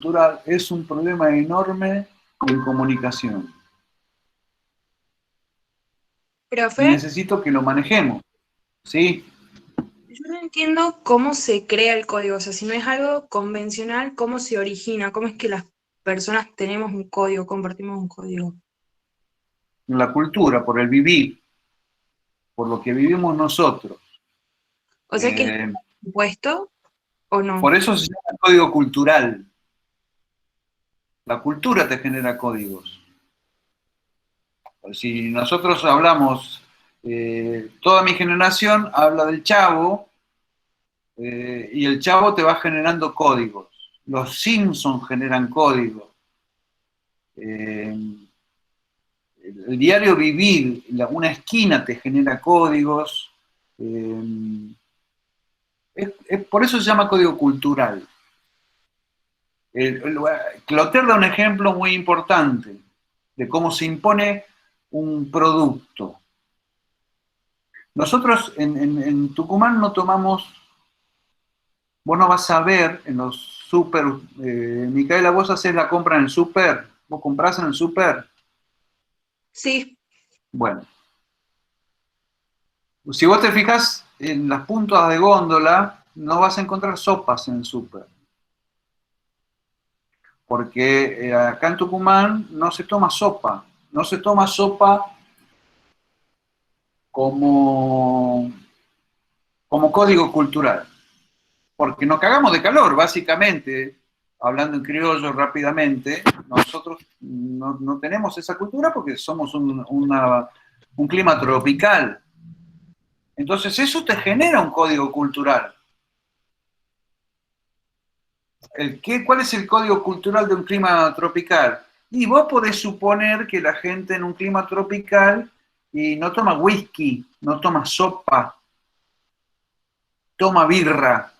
cultural es un problema enorme en comunicación. Y Profe, necesito que lo manejemos, ¿sí? yo no entiendo cómo se crea el código, o sea, si no es algo convencional, ¿cómo se origina? ¿Cómo es que las personas tenemos un código, compartimos un código? La cultura, por el vivir, por lo que vivimos nosotros. O sea que es Eh, impuesto o no. por eso se llama código cultural. La cultura te genera códigos. Si nosotros hablamos, toda mi generación habla del Chavo, y el Chavo te va generando códigos. Los Simpsons generan códigos. Eh, el diario vivir, una esquina te genera códigos. Eh, por eso se llama código cultural. Clotaire da un ejemplo muy importante de cómo se impone un producto. Nosotros en Tucumán no tomamos, vos no vas a ver en los súper, Micaela, vos haces la compra en el súper, vos comprás en el súper. Sí, Bueno, si vos te fijas en las puntas de góndola, no vas a encontrar sopas en el súper. Porque acá en Tucumán no se toma sopa. No se toma sopa como, como código cultural. Porque nos cagamos de calor, básicamente, hablando en criollo rápidamente, nosotros no tenemos esa cultura porque somos un clima tropical. Entonces eso te genera un código cultural. ¿Cuál es el código cultural de un clima tropical? Y vos podés suponer que la gente en un clima tropical y no toma whisky, no toma sopa, toma birra.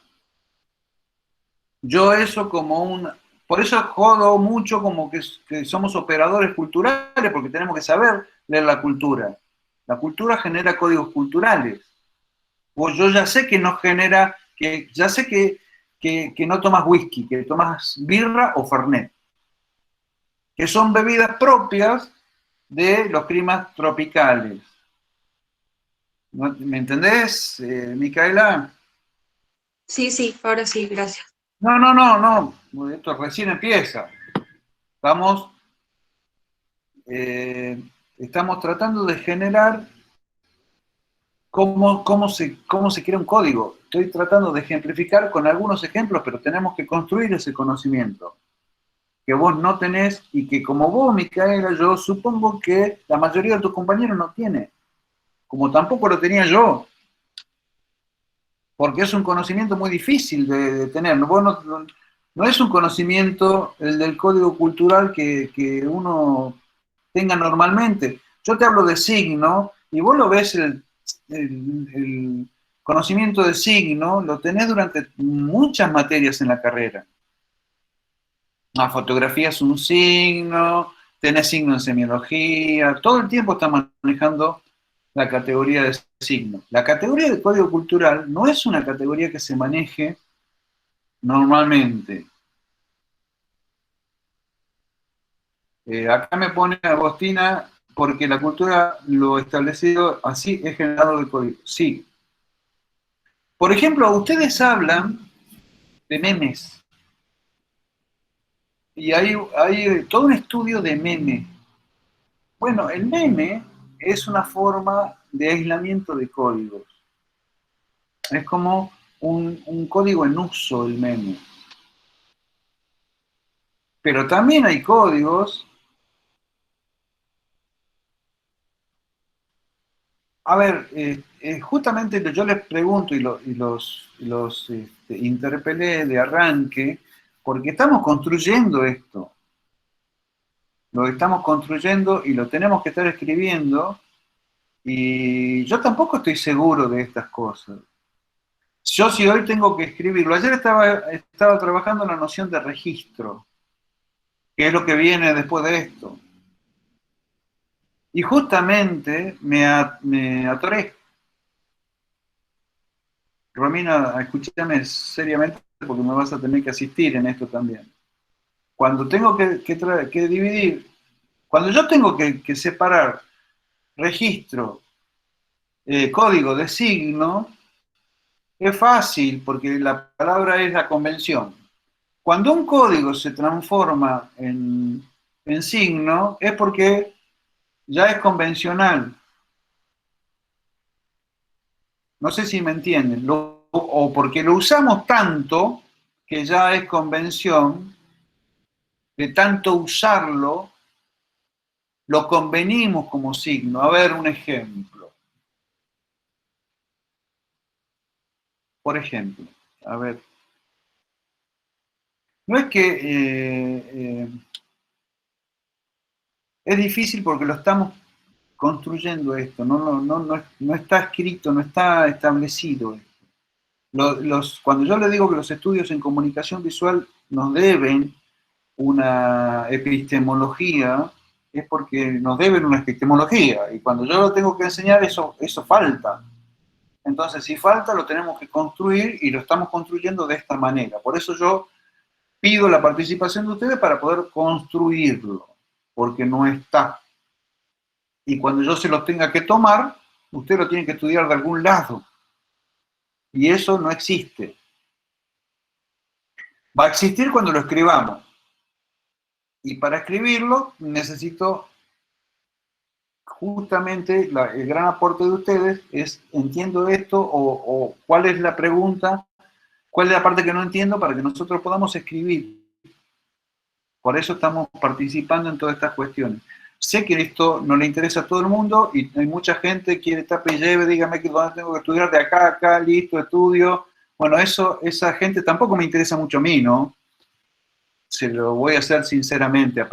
Yo eso como un... Por eso jodo mucho como que somos operadores culturales, porque tenemos que saber leer la cultura. La cultura genera códigos culturales. O yo ya sé que no genera, ya sé que no tomas whisky, que tomas birra o fernet, que son bebidas propias de los climas tropicales. ¿Me entendés, Micaela? sí, sí, ahora sí, gracias. No, esto recién empieza. Estamos, eh, estamos tratando de generar cómo se crea un código. Estoy tratando de ejemplificar con algunos ejemplos, pero tenemos que construir ese conocimiento que vos no tenés y que como vos, Micaela, yo supongo que la mayoría de tus compañeros no tiene, como tampoco lo tenía yo, porque es un conocimiento muy difícil de tener. No es un conocimiento el del código cultural que uno tenga normalmente. Yo te hablo de signo y vos lo ves el conocimiento de signo, lo tenés durante muchas materias en la carrera. La fotografía es un signo, tenés signo en semiología, todo el tiempo está manejando la categoría de signo. La categoría de código cultural no es una categoría que se maneje normalmente. Acá me pone Agostina, porque la cultura, lo establecido así, es generado de código. Sí. Por ejemplo, ustedes hablan de memes, y hay todo un estudio de meme. Bueno, el meme es una forma de aislamiento de códigos. Es como un código en uso el meme. Pero también hay códigos. A ver, justamente yo les pregunto y los interpelé de arranque, porque estamos construyendo esto. Lo estamos construyendo y lo tenemos que estar escribiendo, y yo tampoco estoy seguro de estas cosas. Yo si hoy tengo que escribirlo, ayer estaba trabajando en la noción de registro, que es lo que viene después de esto. Y justamente me atoré. Romina, escúchame seriamente porque me vas a tener que asistir en esto también. cuando tengo que dividir, cuando yo tengo que separar registro, código de signo, es fácil porque la palabra es la convención. Cuando un código se transforma en signo, es porque ya es convencional. No sé si me entienden. O porque lo usamos tanto que ya es convención, de tanto usarlo, lo convenimos como signo. A ver, un ejemplo. Por ejemplo, a ver. No es que es difícil porque lo estamos construyendo esto, no está escrito, no está establecido. Cuando yo le digo que los estudios en comunicación visual nos deben una epistemología, es porque nos deben una epistemología, y cuando yo lo tengo que enseñar, eso falta. Entonces, si falta, lo tenemos que construir y lo estamos construyendo de esta manera. Por eso yo pido la participación de ustedes para poder construirlo, porque no está. Y cuando yo se los tenga que tomar, usted lo tiene que estudiar de algún lado. Y eso no existe. Va a existir cuando lo escribamos. Y para escribirlo necesito justamente el gran aporte de ustedes es entiendo esto o cuál es la pregunta, cuál es la parte que no entiendo para que nosotros podamos escribir. Por eso estamos participando en todas estas cuestiones. Sé que esto no le interesa a todo el mundo y hay mucha gente que quiere tape y lleve, dígame que dónde tengo que estudiar, de acá a acá, listo, estudio. Bueno, esa gente tampoco me interesa mucho a mí, ¿no? Se lo voy a hacer sinceramente,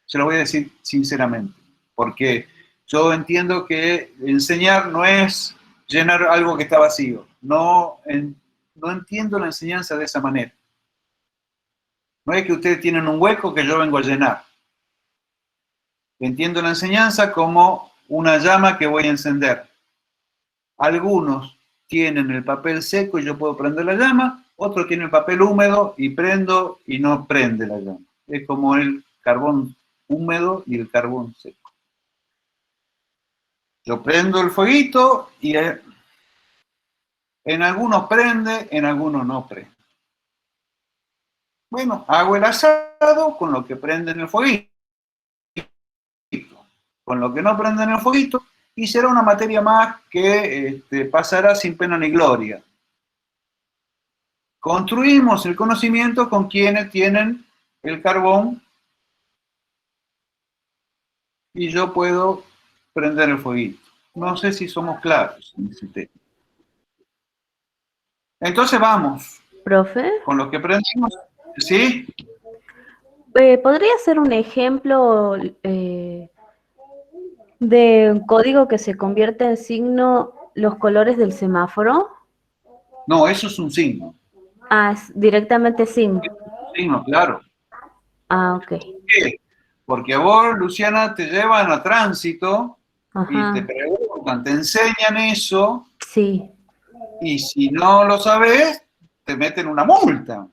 se lo voy a decir sinceramente, porque yo entiendo que enseñar no es llenar algo que está vacío, no entiendo la enseñanza de esa manera. No es que ustedes tienen un hueco que yo vengo a llenar. Entiendo la enseñanza como una llama que voy a encender. Algunos tienen el papel seco y yo puedo prender la llama, otros tienen el papel húmedo y prendo y no prende la llama. Es como el carbón húmedo y el carbón seco. Yo prendo el fueguito y en algunos prende, en algunos no prende. Bueno, hago el asado con lo que prende en el fueguito, con lo que no prende en el fueguito, y será una materia más que pasará sin pena ni gloria. Construimos el conocimiento con quienes tienen el carbón y yo puedo prender el fueguito. No sé si somos claros en ese tema. Entonces vamos. Profe. Con lo que aprendimos, ¿sí? ¿Podría ser un ejemplo de un código que se convierte en signo los colores del semáforo? No, eso es un signo. Ah, es directamente signo. Es un signo, claro. Ah, ok. ¿Por qué? Porque a vos, Luciana, te llevan a tránsito. Ajá. Y te preguntan, te enseñan eso. Sí. Y si no lo sabes, te meten una multa.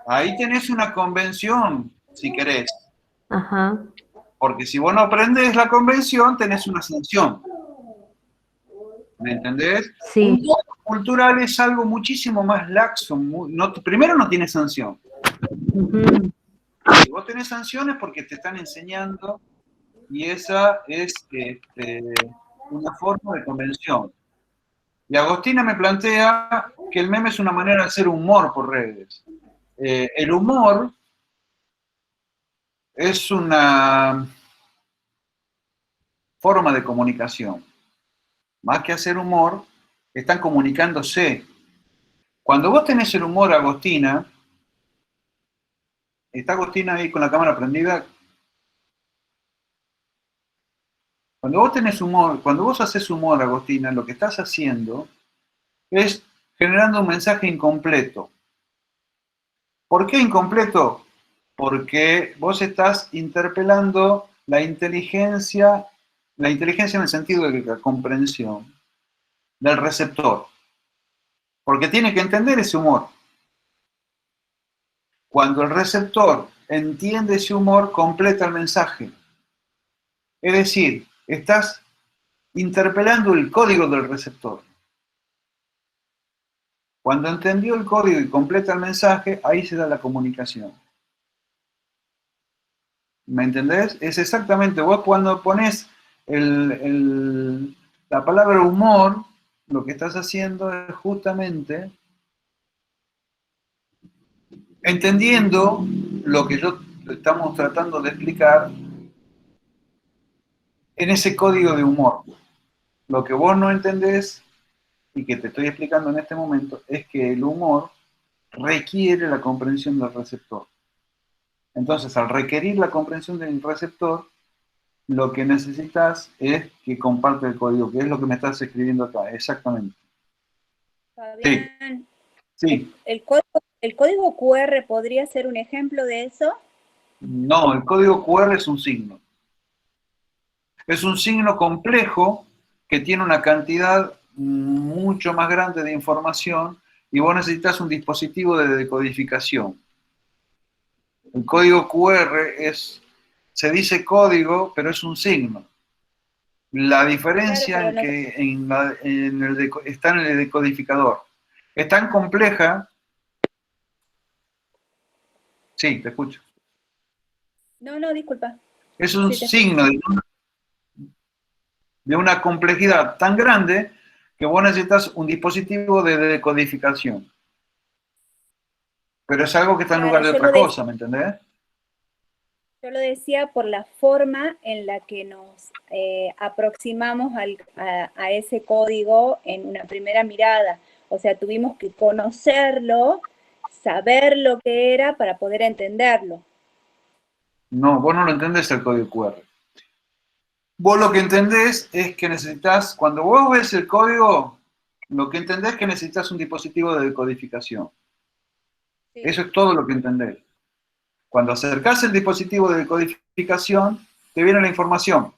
Ahí tenés una convención, si querés. Ajá. Porque si vos no aprendés la convención, tenés una sanción. ¿Me entendés? Sí. Un código cultural es algo muchísimo más laxo. Primero no tiene sanción. Uh-huh. Si vos tenés sanciones porque te están enseñando y esa es una forma de convención. Y Agostina me plantea que el meme es una manera de hacer humor por redes. El humor es una forma de comunicación. Más que hacer humor, están comunicándose. Cuando vos tenés el humor, Agostina, ¿está Agostina ahí con la cámara prendida? Cuando vos tenés humor, cuando vos haces humor, Agostina, lo que estás haciendo es generando un mensaje incompleto. ¿Por qué incompleto? Porque vos estás interpelando la inteligencia en el sentido de la comprensión del receptor. Porque tiene que entender ese humor. Cuando el receptor entiende ese humor, completa el mensaje. Es decir, estás interpelando el código del receptor. Cuando entendió el código y completa el mensaje, ahí se da la comunicación. ¿Me entendés? Es exactamente, vos cuando pones la palabra humor, lo que estás haciendo es justamente entendiendo lo que yo estamos tratando de explicar en ese código de humor. Lo que vos no entendés y que te estoy explicando en este momento es que el humor requiere la comprensión del receptor. Entonces, al requerir la comprensión del receptor, lo que necesitas es que comparte el código, que es lo que me estás escribiendo acá, exactamente. Sí, Fabián, sí. ¿el código QR podría ser un ejemplo de eso? No, el código QR es un signo. Es un signo complejo que tiene una cantidad mucho más grande de información y vos necesitas un dispositivo de decodificación. El código QR se dice código, pero es un signo. La diferencia Claro, en que está en el decodificador. Es tan compleja. Sí, te escucho. No, disculpa. Es un Sí, te escucho. signo de una complejidad tan grande que vos necesitas un dispositivo de decodificación. Pero es algo que está en lugar Claro, de otra cosa, ¿me entendés? yo lo decía por la forma en la que nos aproximamos a ese código en una primera mirada. O sea, tuvimos que conocerlo, saber lo que era para poder entenderlo. No, vos no lo entendés el código QR. Vos lo que entendés es que necesitas, cuando vos ves el código, lo que entendés es que necesitas un dispositivo de decodificación. Sí. Eso es todo lo que entendés. Cuando acercás el dispositivo de decodificación, te viene la información.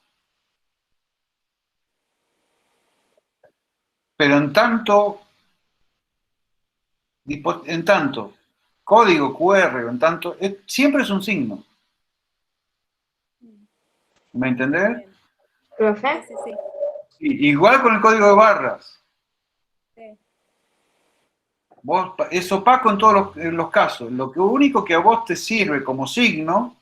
Pero en tanto código QR, siempre es un signo. ¿Me entendés? ¿Profe? Sí. Igual con el código de barras. Sí. Es opaco en todos los casos. Lo único que a vos te sirve como signo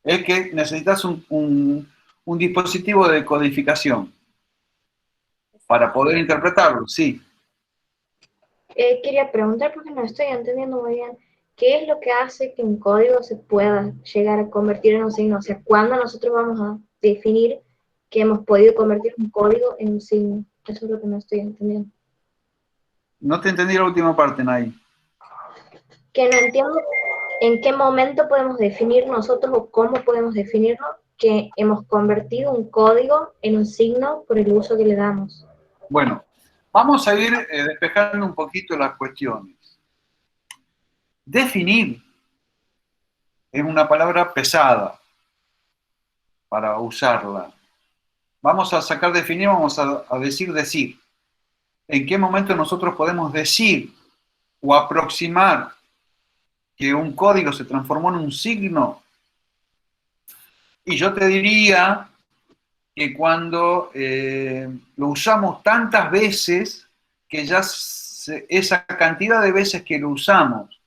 es que necesitas un dispositivo de codificación para poder interpretarlo, sí. Quería preguntar porque no estoy entendiendo muy bien. ¿Qué es lo que hace que un código se pueda llegar a convertir en un signo? O sea, ¿cuándo nosotros vamos a definir que hemos podido convertir un código en un signo? Eso es lo que no estoy entendiendo. No te entendí la última parte, Nay. Que no entiendo en qué momento podemos definir nosotros o cómo podemos definirlo que hemos convertido un código en un signo por el uso que le damos. Bueno, vamos a ir despejando un poquito las cuestiones. Definir es una palabra pesada para usarla. Vamos a sacar definir, vamos a decir. ¿En qué momento nosotros podemos decir o aproximar que un código se transformó en un signo? Y yo te diría que cuando lo usamos tantas veces, que ya esa cantidad de veces que lo usamos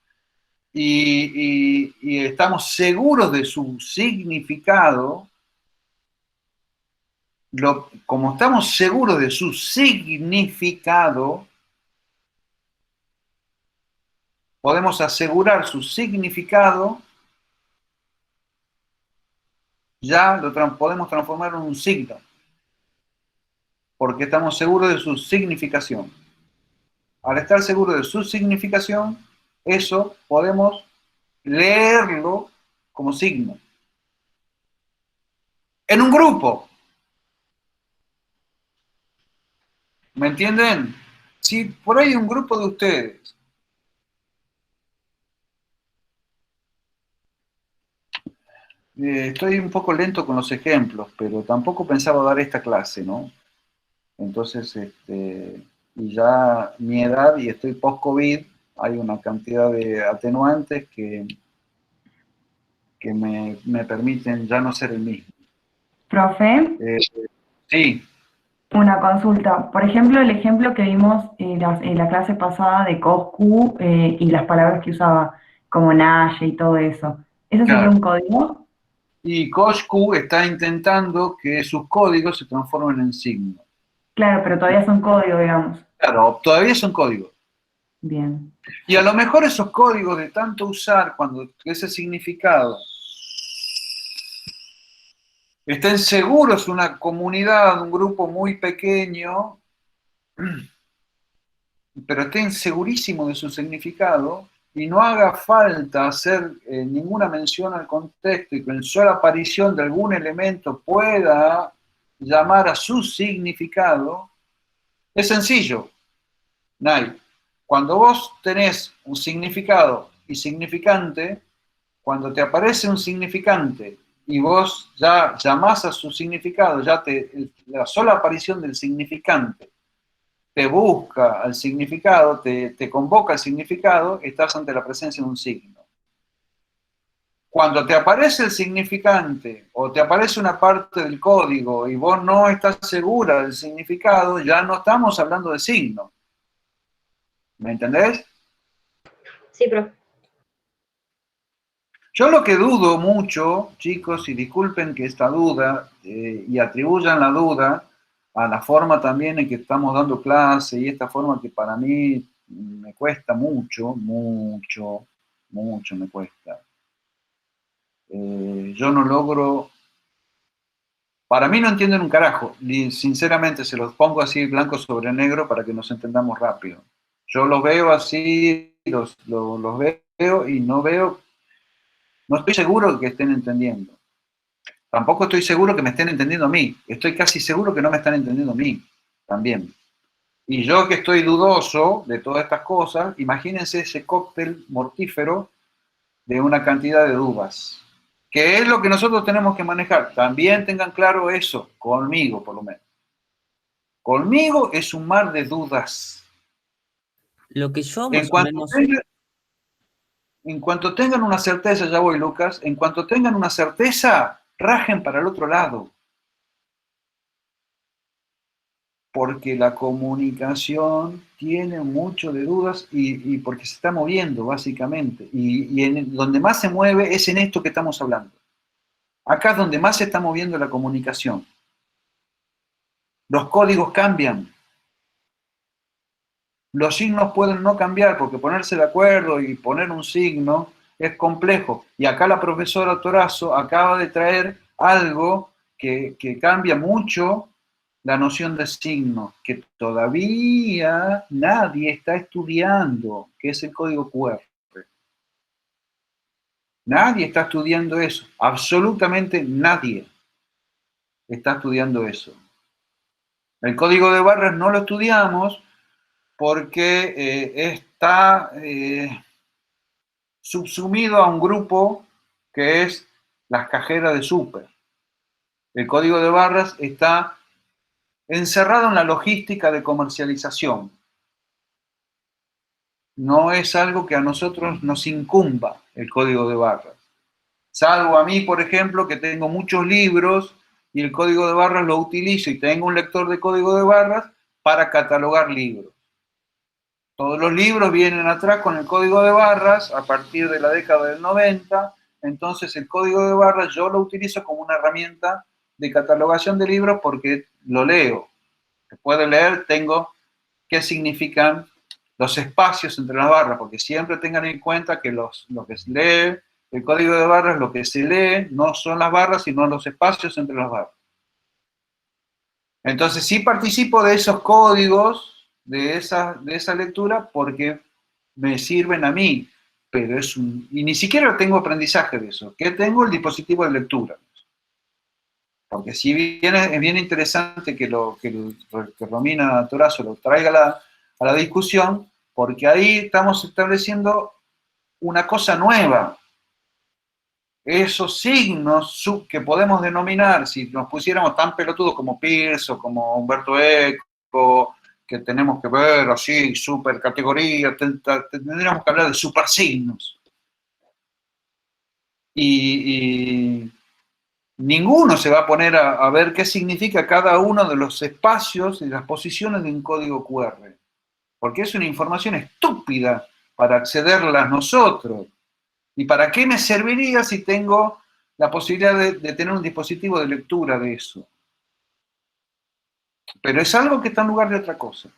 y estamos seguros de su significado, como estamos seguros de su significado, podemos asegurar su significado, ya podemos transformar en un signo, porque estamos seguros de su significación. Al estar seguros de su significación, eso podemos leerlo como signo. En un grupo. ¿Me entienden? Si por ahí hay un grupo de ustedes estoy un poco lento con los ejemplos, pero tampoco pensaba dar esta clase, ¿no? Entonces, y ya mi edad y estoy post-COVID, hay una cantidad de atenuantes que que me permiten ya no ser el mismo. Profe, Sí, una consulta. Por ejemplo, el ejemplo que vimos en la clase pasada de Coscu y las palabras que usaba, como Naye y todo eso. ¿Eso sería claro. un código? Y Koshku está intentando que sus códigos se transformen en signos. Claro, pero todavía son código, digamos. Claro, todavía son códigos. Bien. Y a lo mejor esos códigos de tanto usar, cuando ese significado estén seguros, una comunidad, un grupo muy pequeño, pero estén segurísimos de su significado y no haga falta hacer ninguna mención al contexto y que en sola aparición de algún elemento pueda llamar a su significado, es sencillo. Nay, cuando vos tenés un significado y significante, cuando te aparece un significante y vos ya llamás a su significado, la sola aparición del significante te busca al significado, te convoca al significado, estás ante la presencia de un signo. Cuando te aparece el significante o te aparece una parte del código y vos no estás segura del significado, ya no estamos hablando de signo. ¿Me entendés? Sí, profe. Yo lo que dudo mucho, chicos, y disculpen que esta duda, y atribuyan la duda a la forma también en que estamos dando clase y esta forma que para mí me cuesta mucho, mucho, mucho me cuesta. Yo no logro, para mí no entienden un carajo, y sinceramente se los pongo así blanco sobre negro para que nos entendamos rápido. Yo los veo así, los veo y no veo, no estoy seguro de que estén entendiendo. Tampoco estoy seguro que me estén entendiendo a mí. Estoy casi seguro que no me están entendiendo a mí también. Y yo que estoy dudoso de todas estas cosas, imagínense ese cóctel mortífero de una cantidad de dudas. ¿Qué es lo que nosotros tenemos que manejar? También tengan claro eso, conmigo por lo menos. Conmigo es un mar de dudas. Lo que yo En más o cuanto menos, tengan, en cuanto tengan una certeza, ya voy Lucas, en cuanto tengan una certeza, rajen para el otro lado. Porque la comunicación tiene mucho de dudas y porque se está moviendo, básicamente. Y donde más se mueve es en esto que estamos hablando. Acá es donde más se está moviendo la comunicación. Los códigos cambian. Los signos pueden no cambiar porque ponerse de acuerdo y poner un signo es complejo. Y acá la profesora Torazo acaba de traer algo que cambia mucho la noción de signo, que todavía nadie está estudiando, que es el código QR. Nadie está estudiando eso, absolutamente nadie está estudiando eso. El código de barras no lo estudiamos porque está subsumido a un grupo que es las cajeras de súper. El código de barras está encerrado en la logística de comercialización. No es algo que a nosotros nos incumba el código de barras. Salvo a mí, por ejemplo, que tengo muchos libros y el código de barras lo utilizo y tengo un lector de código de barras para catalogar libros. Todos los libros vienen atrás con el código de barras a partir de la década del 90, entonces el código de barras yo lo utilizo como una herramienta de catalogación de libros porque lo leo. Después de leer tengo qué significan los espacios entre las barras, porque siempre tengan en cuenta que lo que se lee, el código de barras, lo que se lee no son las barras, sino los espacios entre las barras. Entonces sí participo de esos códigos, de esa lectura, porque me sirven a mí, pero y ni siquiera tengo aprendizaje de eso, que tengo el dispositivo de lectura. Porque si bien es bien interesante que Romina Torazo lo traiga a la discusión, porque ahí estamos estableciendo una cosa nueva. Esos signos que podemos denominar, si nos pusiéramos tan pelotudos como Peirce o como Humberto Eco, que tenemos que ver así, super categoría, tendríamos que hablar de supersignos. y ninguno se va a poner a ver qué significa cada uno de los espacios y las posiciones de un código QR, porque es una información estúpida para accederlas nosotros. ¿Y para qué me serviría si tengo la posibilidad de tener un dispositivo de lectura de eso? Pero es algo que está en lugar de otra cosa.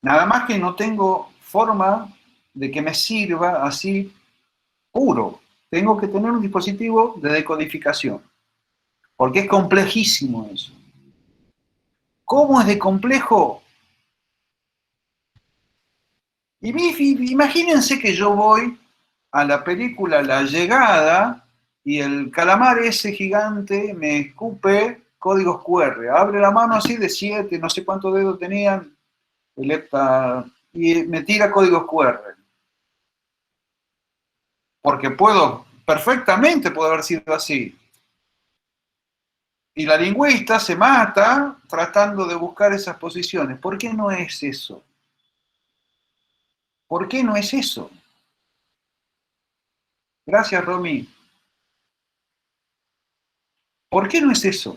Nada más que no tengo forma de que me sirva así puro. Tengo que tener un dispositivo de decodificación, porque es complejísimo eso. ¿Cómo es de complejo? Imagínense que yo voy a la película La Llegada y el calamar ese gigante me escupe códigos QR. Abre la mano así de 7, no sé cuántos dedos tenían, y me tira códigos QR. Porque perfectamente puede haber sido así. Y la lingüista se mata tratando de buscar esas posiciones. ¿Por qué no es eso? ¿Por qué no es eso? Gracias, Romy. ¿Por qué no es eso?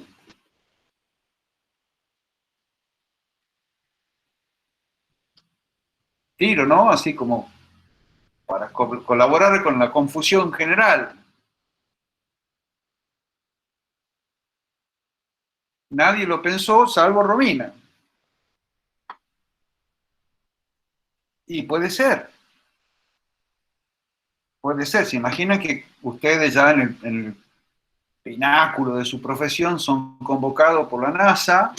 Tiro, ¿no? Así como para colaborar con la confusión general. Nadie lo pensó, salvo Romina. Y puede ser. Puede ser. Se imagina que ustedes ya en el pináculo de su profesión son convocados por la NASA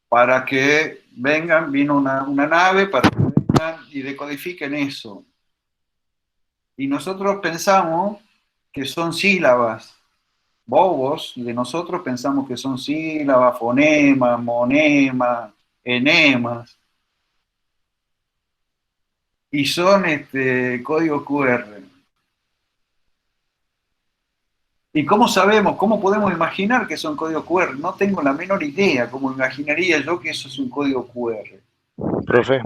para que vino una nave para que vengan y decodifiquen eso. Y nosotros pensamos que son sílabas. Bobos de nosotros pensamos que son sílabas, fonemas, monemas, enemas. Y son códigos QR. ¿Y cómo sabemos, cómo podemos imaginar que son códigos QR? No tengo la menor idea cómo imaginaría yo que eso es un código QR. Profe.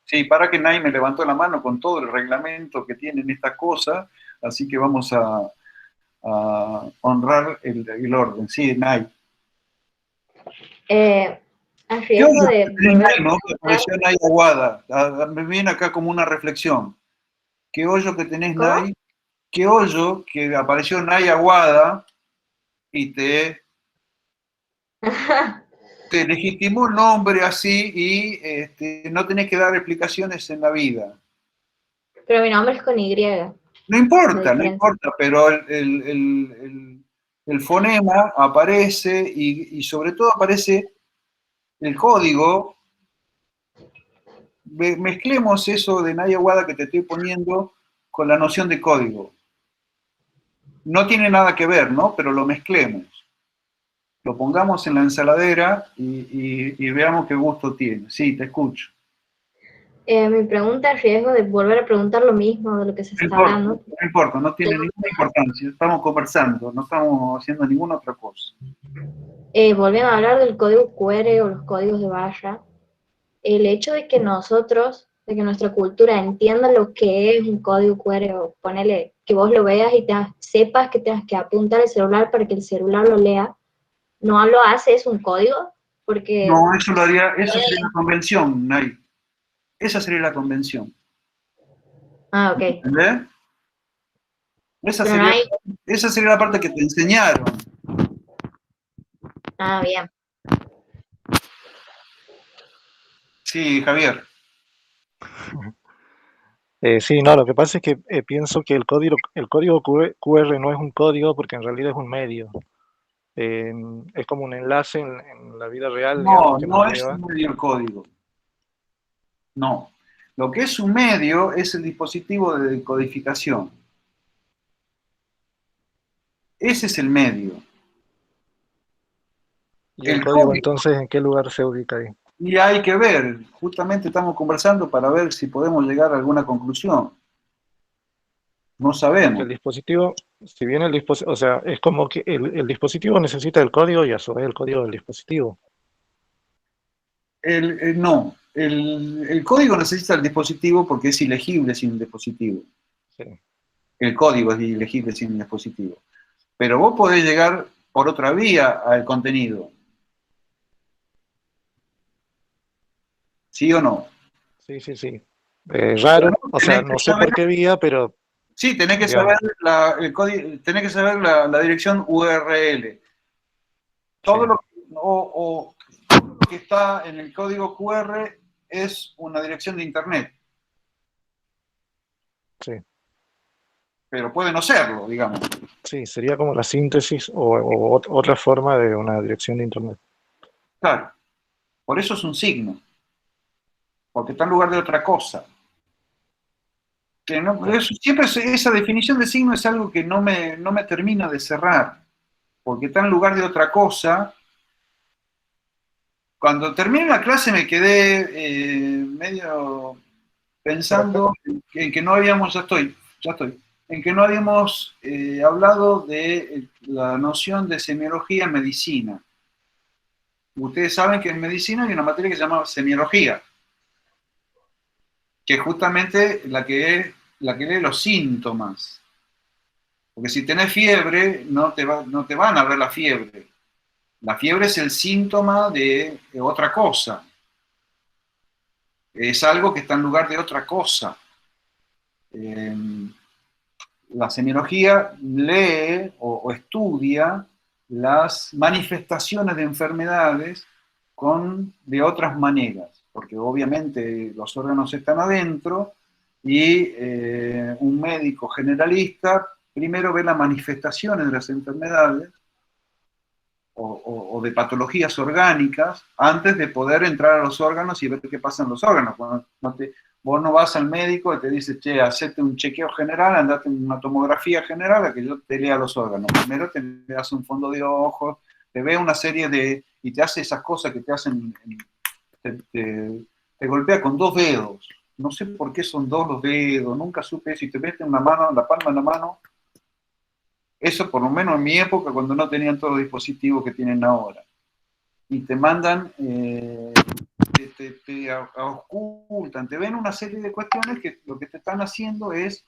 Sí, para que Nay me levantó la mano con todo el reglamento que tienen estas cosas, así que vamos a honrar el orden. Sí, Nay. A riesgo de volver a ¿No? Que apareció Nay Aguada. Me viene acá como una reflexión. ¿Qué hoyo que tenés, ¿Cómo? Nay? ¿Qué hoyo que apareció Nay Aguada y te legitimó el nombre así y no tenés que dar explicaciones en la vida? Pero mi nombre es con Y. No importa, pero el fonema aparece y sobre todo aparece el código. Mezclemos eso de Naya Wada que te estoy poniendo con la noción de código. No tiene nada que ver, ¿no? Pero lo mezclemos. Lo pongamos en la ensaladera y veamos qué gusto tiene. Sí, te escucho. Mi pregunta a riesgo de volver a preguntar lo mismo de lo que se está hablando. No importa, no tiene ninguna importancia. Estamos conversando, no estamos haciendo ninguna otra cosa. Volviendo a hablar del código QR o los códigos de barra, el hecho de que nosotros, de que nuestra cultura entienda lo que es un código QR o ponele que vos lo veas y sepas que tengas que apuntar el celular para que el celular lo lea, no lo hace, es un código, porque... No, eso lo haría, eso sería la convención, Nay. Esa sería la convención. Ah, ok. ¿Entendés? Esa sería la parte que te enseñaron. Ah, bien. Sí, Javier. Sí, no, lo que pasa es que pienso que el código QR no es un código porque en realidad es un medio. Es como un enlace en la vida real. No, digamos, que no nos es lleva. un medio el código. No. Lo que es un medio es el dispositivo de decodificación. Ese es el medio. ¿Y el código entonces en qué lugar se ubica ahí? Y hay que ver, justamente estamos conversando para ver si podemos llegar a alguna conclusión. No sabemos. Porque el dispositivo, si bien el dispositivo, o sea, es como que el dispositivo necesita el código y a su vez el código del dispositivo. No, el código necesita el dispositivo porque es ilegible sin el dispositivo. Sí. El código es ilegible sin dispositivo. Pero vos podés llegar por otra vía al contenido. ¿Sí o no? Sí, sí, sí. Raro, o sea, Tenés que no sé saber, por qué vía, pero sí, tenés que saber digamos, el código, tenés que saber la dirección URL. sí, Todo lo, todo lo que está en el código QR es una dirección de Internet, sí, pero puede no serlo, digamos. sí, sería como la síntesis o otra forma de una dirección de Internet. Claro, por eso es un signo, porque está en lugar de otra cosa. Que no, Claro. siempre esa definición de signo es algo que no me termina de cerrar, porque está en lugar de otra cosa. Cuando terminé la clase me quedé medio Por acá, pensando en que no habíamos, ya estoy, en que no habíamos hablado de la noción de semiología en medicina. Ustedes saben que en medicina hay una materia que se llama semiología, que es justamente la que lee los síntomas. Porque si tenés fiebre, no te van a ver la fiebre. La fiebre es el síntoma de otra cosa. Es algo que está en lugar de otra cosa. Eh, la semiología lee o estudia las manifestaciones de enfermedades de otras maneras, porque obviamente los órganos están adentro y un médico generalista primero ve las manifestaciones de las enfermedades o de patologías orgánicas antes de poder entrar a los órganos y ver qué pasa en los órganos. Vos no vas al médico y te dice, che, hacete un chequeo general, andate en una tomografía general a que yo te lea los órganos. Primero te hace un fondo de ojos, te ve una serie y te hace esas cosas que te hacen, te golpea con 2 dedos. No sé por qué son 2 los dedos, nunca supe eso, y te mete una mano, la palma de la mano. Eso por lo menos en mi época, cuando no tenían todos los dispositivos que tienen ahora. Y te mandan, te ocultan, te ven una serie de cuestiones que lo que te están haciendo es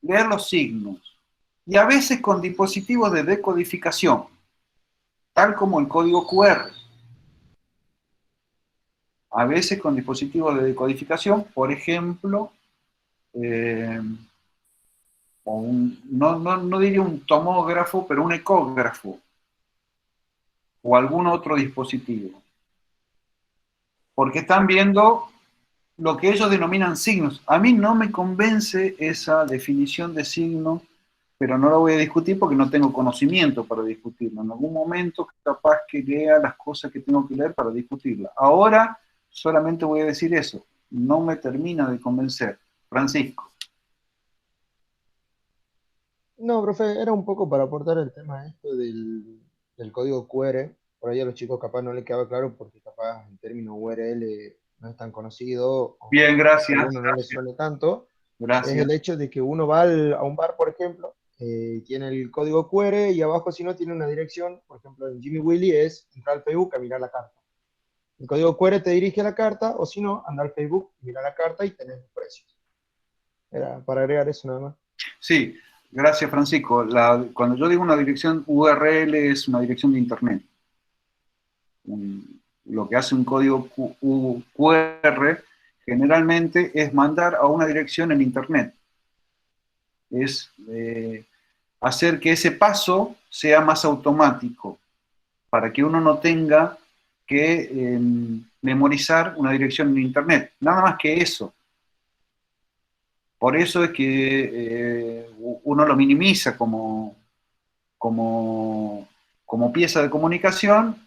leer los signos. Y a veces con dispositivos de decodificación, tal como el código QR. A veces con dispositivos de decodificación, por ejemplo, no diría un tomógrafo, pero un ecógrafo o algún otro dispositivo. Porque están viendo lo que ellos denominan signos. A mí no me convence esa definición de signo, pero no lo voy a discutir porque no tengo conocimiento para discutirlo. En algún momento capaz que lea las cosas que tengo que leer para discutirla. Ahora solamente voy a decir eso. No me termina de convencer. Francisco. no, profe, era un poco para aportar el tema esto del código QR. Por ahí a los chicos capaz no les quedaba claro porque capaz el término URL no es tan conocido o Bien, a gracias. algunos no les suene tanto. Es Gracias. el hecho de que uno va a un bar, por ejemplo, tiene el código QR y abajo si no tiene una dirección, por ejemplo en Jimmy Willy es entrar al Facebook a mirar la carta. El código QR te dirige a la carta o si no, anda al Facebook, mira la carta y tenés los precios. Era para agregar eso nada más. Sí, gracias Francisco. Cuando yo digo una dirección URL es una dirección de Internet. Lo que hace un código QR generalmente es mandar a una dirección en Internet. Es hacer que ese paso sea más automático, para que uno no tenga que memorizar una dirección en Internet. Nada más que eso. Por eso es que uno lo minimiza como pieza de comunicación,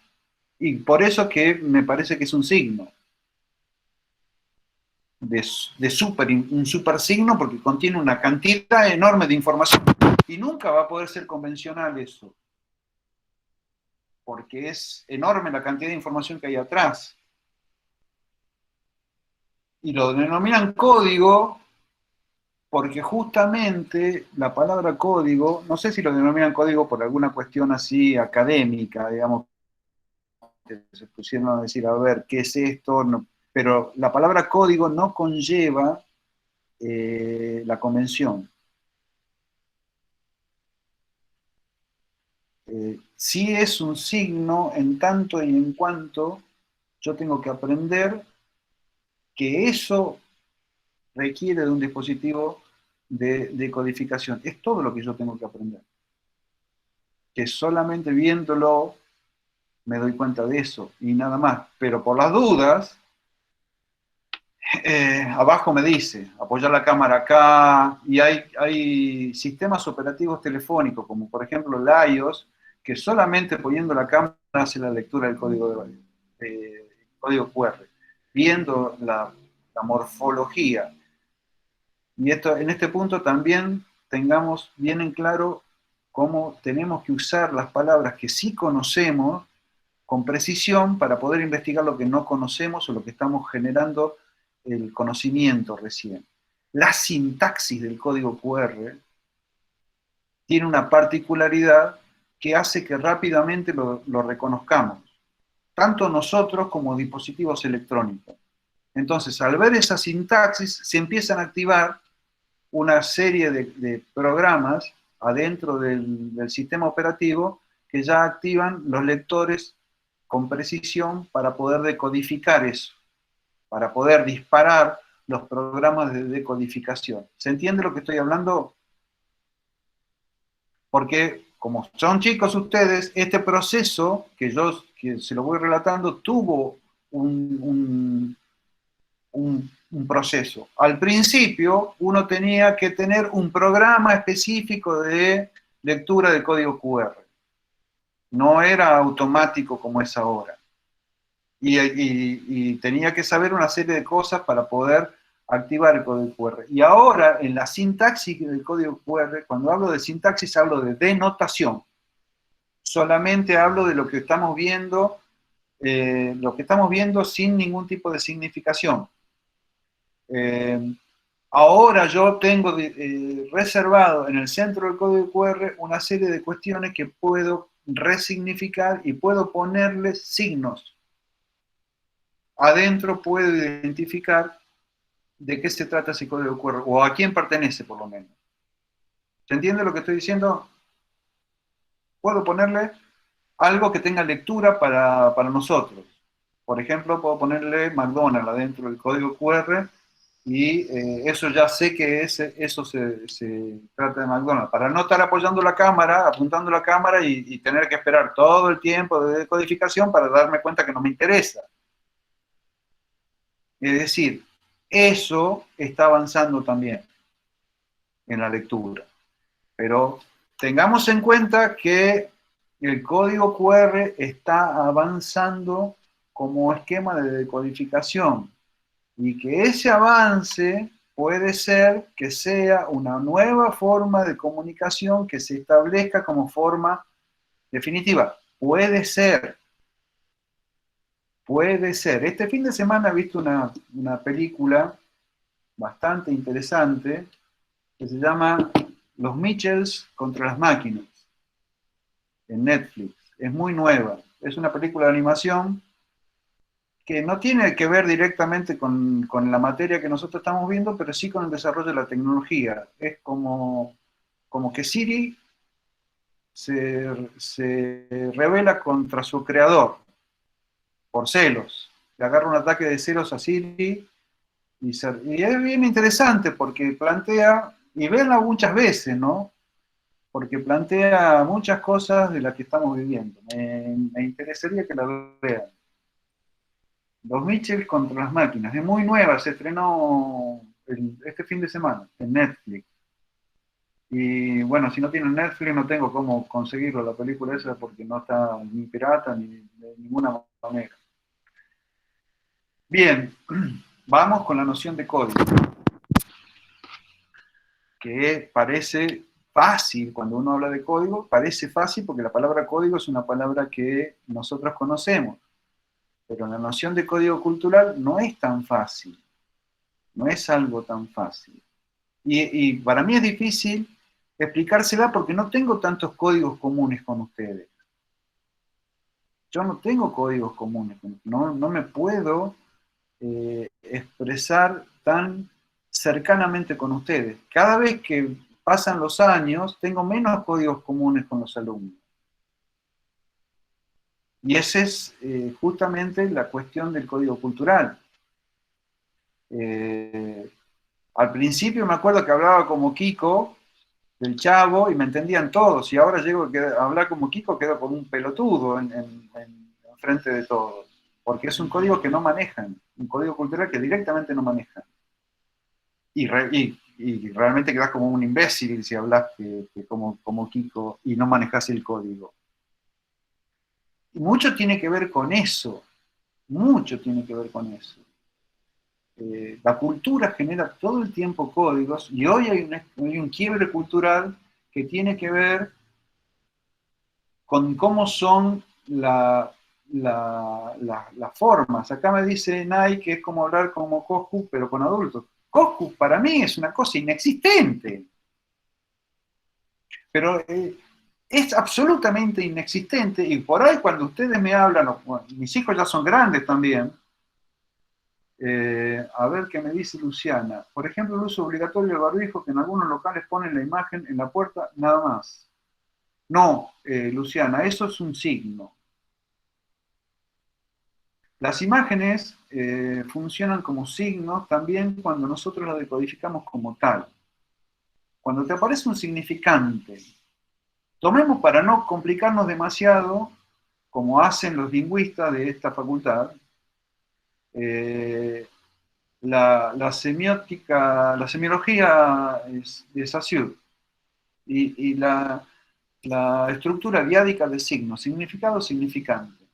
y por eso es que me parece que es un signo. Un super signo porque contiene una cantidad enorme de información. Y nunca va a poder ser convencional eso. Porque es enorme la cantidad de información que hay atrás. Y lo denominan código porque justamente la palabra código, no sé si lo denominan código por alguna cuestión así académica, digamos, que se pusieron a decir, a ver, ¿qué es esto? No, pero la palabra código no conlleva la convención. Sí es un signo en tanto y en cuanto yo tengo que aprender que eso requiere de un dispositivo de codificación. Es todo lo que yo tengo que aprender. Que solamente viéndolo me doy cuenta de eso y nada más. Pero por las dudas, abajo me dice, apoyar la cámara acá, y hay sistemas operativos telefónicos, como por ejemplo el iOS, que solamente poniendo la cámara hace la lectura del código QR, viendo la morfología. Y en este punto también tengamos bien en claro cómo tenemos que usar las palabras que sí conocemos con precisión para poder investigar lo que no conocemos o lo que estamos generando el conocimiento recién. La sintaxis del código QR tiene una particularidad que hace que rápidamente lo reconozcamos, tanto nosotros como dispositivos electrónicos. Entonces, al ver esa sintaxis, se empiezan a activar una serie de programas adentro del sistema operativo que ya activan los lectores con precisión para poder decodificar eso, para poder disparar los programas de decodificación. ¿Se entiende lo que estoy hablando? Porque como son chicos ustedes, este proceso que se lo voy relatando tuvo un proceso. Al principio uno tenía que tener un programa específico de lectura de código QR. No era automático como es ahora. Y tenía que saber una serie de cosas para poder activar el código QR. Y ahora, en la sintaxis del código QR, cuando hablo de sintaxis, hablo de denotación. Solamente hablo de lo que estamos viendo sin ningún tipo de significación. Ahora yo tengo reservado en el centro del código QR una serie de cuestiones que puedo resignificar y puedo ponerle signos. Adentro puedo identificar de qué se trata ese código QR, o a quién pertenece por lo menos. ¿Se entiende lo que estoy diciendo? Puedo ponerle algo que tenga lectura para nosotros. Por ejemplo, puedo ponerle McDonald's adentro del código QR y eso ya sé que eso se trata de McDonald's. Para no estar apoyando la cámara, apuntando la cámara y tener que esperar todo el tiempo de decodificación para darme cuenta que no me interesa. Es decir, eso está avanzando también en la lectura. Pero tengamos en cuenta que el código QR está avanzando como esquema de decodificación y que ese avance puede ser que sea una nueva forma de comunicación que se establezca como forma definitiva. Puede ser. Puede ser. Este fin de semana he visto una película bastante interesante que se llama Los Mitchells contra las máquinas, en Netflix. Es muy nueva. Es una película de animación que no tiene que ver directamente con la materia que nosotros estamos viendo, pero sí con el desarrollo de la tecnología. Es como que Siri se rebela contra su creador por celos. Le agarra un ataque de celos a Siri y es bien interesante porque plantea, y verla muchas veces, ¿no? Porque plantea muchas cosas de las que estamos viviendo. Me interesaría que la vean. Los Mitchell contra las máquinas. Es muy nueva, se estrenó este fin de semana en Netflix. Y bueno, si no tienen Netflix no tengo cómo conseguirlo, la película esa, porque no está ni pirata ni de ninguna manera. Bien, vamos con la noción de código, que parece fácil cuando uno habla de código, parece fácil porque la palabra código es una palabra que nosotros conocemos, pero la noción de código cultural no es tan fácil, no es algo tan fácil. Y para mí es difícil explicársela porque no tengo tantos códigos comunes con ustedes. Yo no tengo códigos comunes, no me puedo expresar tan cercanamente con ustedes. Cada vez que pasan los años, tengo menos códigos comunes con los alumnos. Y esa es justamente la cuestión del código cultural. Al principio me acuerdo que hablaba como Kiko, del Chavo, y me entendían todos, y ahora llego a hablar como Kiko, quedo como un pelotudo en frente de todos, porque es un código que no manejan, un código cultural que directamente no manejan. Y realmente quedas como un imbécil si hablas como Kiko y no manejas el código. Y mucho tiene que ver con eso, mucho tiene que ver con eso. La cultura genera todo el tiempo códigos y hoy hay un quiebre cultural que tiene que ver con cómo son las formas. Acá me dice Nai que es como hablar como Coscu, pero con adultos. Coscu para mí es una cosa inexistente. Pero es absolutamente inexistente y por ahí cuando ustedes me hablan, bueno, mis hijos ya son grandes también. A ver qué me dice Luciana. Por ejemplo, el uso obligatorio del barbijo, que en algunos locales ponen la imagen en la puerta, nada más. No, Luciana, eso es un signo. Las imágenes funcionan como signos también cuando nosotros las decodificamos como tal. Cuando te aparece un significante, tomemos para no complicarnos demasiado, como hacen los lingüistas de esta facultad, la semiología de Saussure y la estructura diádica de signos, significado, significante.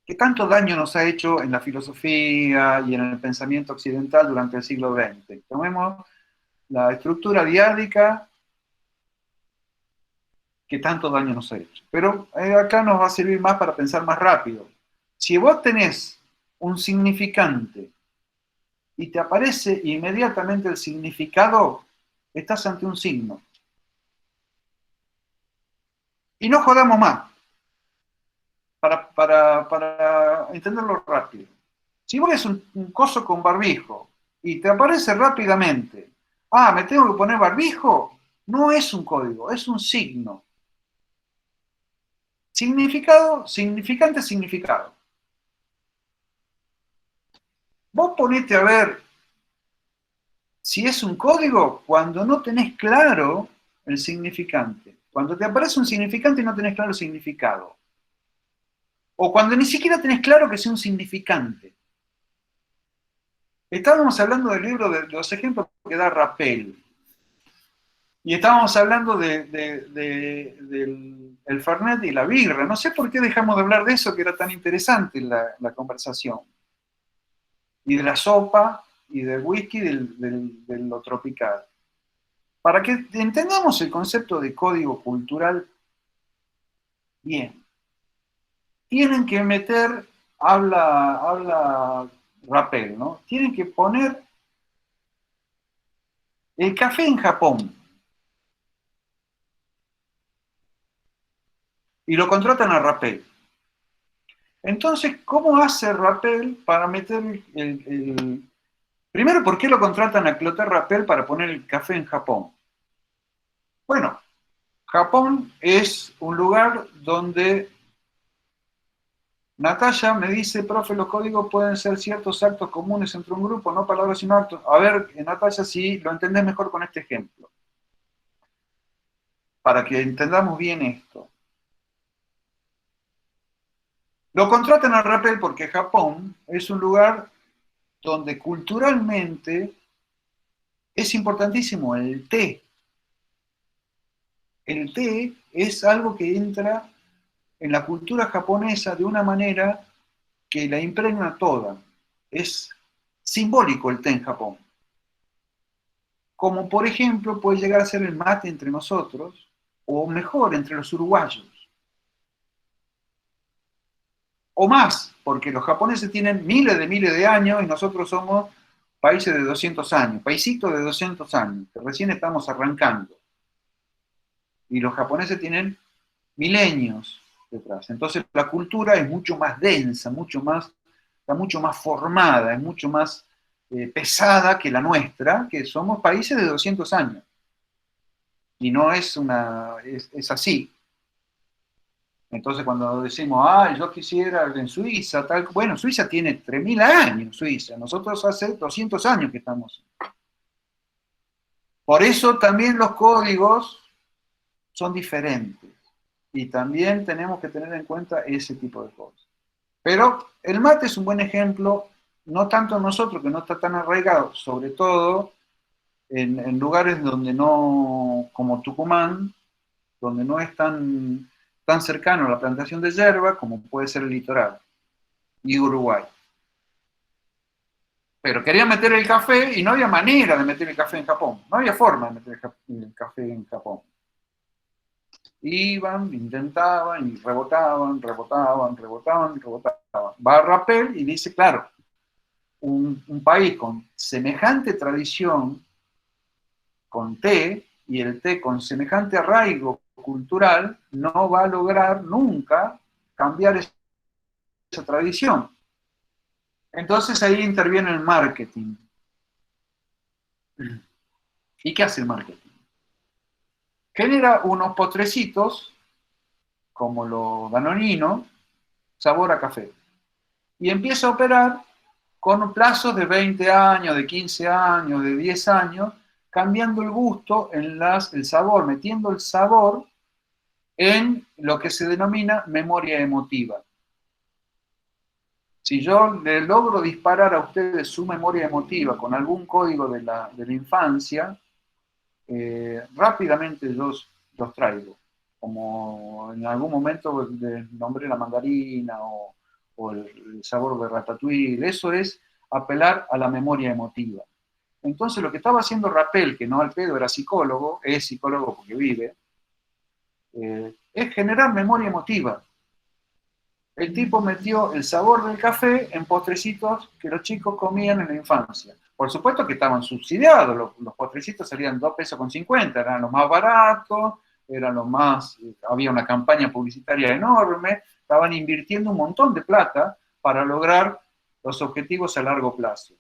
¿Qué tanto daño nos ha hecho en la filosofía y en el pensamiento occidental durante el siglo XX? Tomemos la estructura diádica, ¿qué tanto daño nos ha hecho? Pero acá nos va a servir más para pensar más rápido. Si vos tenés un significante y te aparece inmediatamente el significado, estás ante un signo. Y no jodamos más, para entenderlo rápido. Si vos ves un coso con barbijo y te aparece rápidamente, me tengo que poner barbijo, no es un código, es un signo. Significado, significante, significado. Vos ponete a ver si es un código cuando no tenés claro el significante. Cuando te aparece un significante y no tenés claro el significado. O cuando ni siquiera tenés claro que sea un significante. Estábamos hablando del libro de los ejemplos que da Rappel. Y estábamos hablando del Fernet y la birra. No sé por qué dejamos de hablar de eso, que era tan interesante la conversación. Y de la sopa y del whisky de lo tropical. Para que entendamos el concepto de código cultural bien. Tienen que meter, habla Rappel, ¿no? Tienen que poner el café en Japón. Y lo contratan a Rappel. Entonces, ¿cómo hace Rappel para meter Primero, ¿por qué lo contratan a Clotaire Rappel para poner el café en Japón? Bueno, Japón es un lugar donde Natalia me dice, profe, los códigos pueden ser ciertos actos comunes entre un grupo, no palabras sino actos. A ver, Natalia, si lo entendés mejor con este ejemplo. Para que entendamos bien esto. Lo contratan a Rappel porque Japón es un lugar donde culturalmente es importantísimo el té. El té es algo que entra en la cultura japonesa de una manera que la impregna toda. Es simbólico el té en Japón. Como por ejemplo puede llegar a ser el mate entre nosotros, o mejor, entre los uruguayos. O más, porque los japoneses tienen miles de años y nosotros somos países de 200 años, paisitos de 200 años, que recién estamos arrancando. Y los japoneses tienen milenios detrás. Entonces la cultura es mucho más densa, está mucho más formada, es mucho más pesada que la nuestra, que somos países de 200 años. Y no es es así. Entonces cuando decimos, yo quisiera en Suiza, tal, bueno, Suiza tiene 3000 años, Suiza. Nosotros hace 200 años que estamos. Por eso también los códigos son diferentes. Y también tenemos que tener en cuenta ese tipo de cosas. Pero el mate es un buen ejemplo, no tanto nosotros, que no está tan arraigado, sobre todo en lugares donde no, como Tucumán, donde no es tan cercano a la plantación de yerba como puede ser el litoral y Uruguay. Pero querían meter el café y no había manera de meter el café en Japón. No había forma de meter el café en Japón. Iban, intentaban y rebotaban. Va a Rappel y dice, claro, un país con semejante tradición, con té, y el té con semejante arraigo cultural, no va a lograr nunca cambiar esa tradición. Entonces ahí interviene el marketing. ¿Y qué hace el marketing? Genera unos postrecitos, como lo danonino, sabor a café. Y empieza a operar con plazos de 20 años, de 15 años, de 10 años, cambiando el gusto, el sabor, metiendo el sabor en lo que se denomina memoria emotiva. Si yo le logro disparar a ustedes su memoria emotiva con algún código de la infancia, rápidamente los traigo. Como en algún momento les nombré la mandarina o el sabor de ratatouille, eso es apelar a la memoria emotiva. Entonces lo que estaba haciendo Rappel, que no al pedo era psicólogo, es psicólogo porque vive, es generar memoria emotiva. El tipo metió el sabor del café en postrecitos que los chicos comían en la infancia. Por supuesto que estaban subsidiados, los postrecitos salían 2,50 pesos, eran los más baratos, eran los más, había una campaña publicitaria enorme, estaban invirtiendo un montón de plata para lograr los objetivos a largo plazo.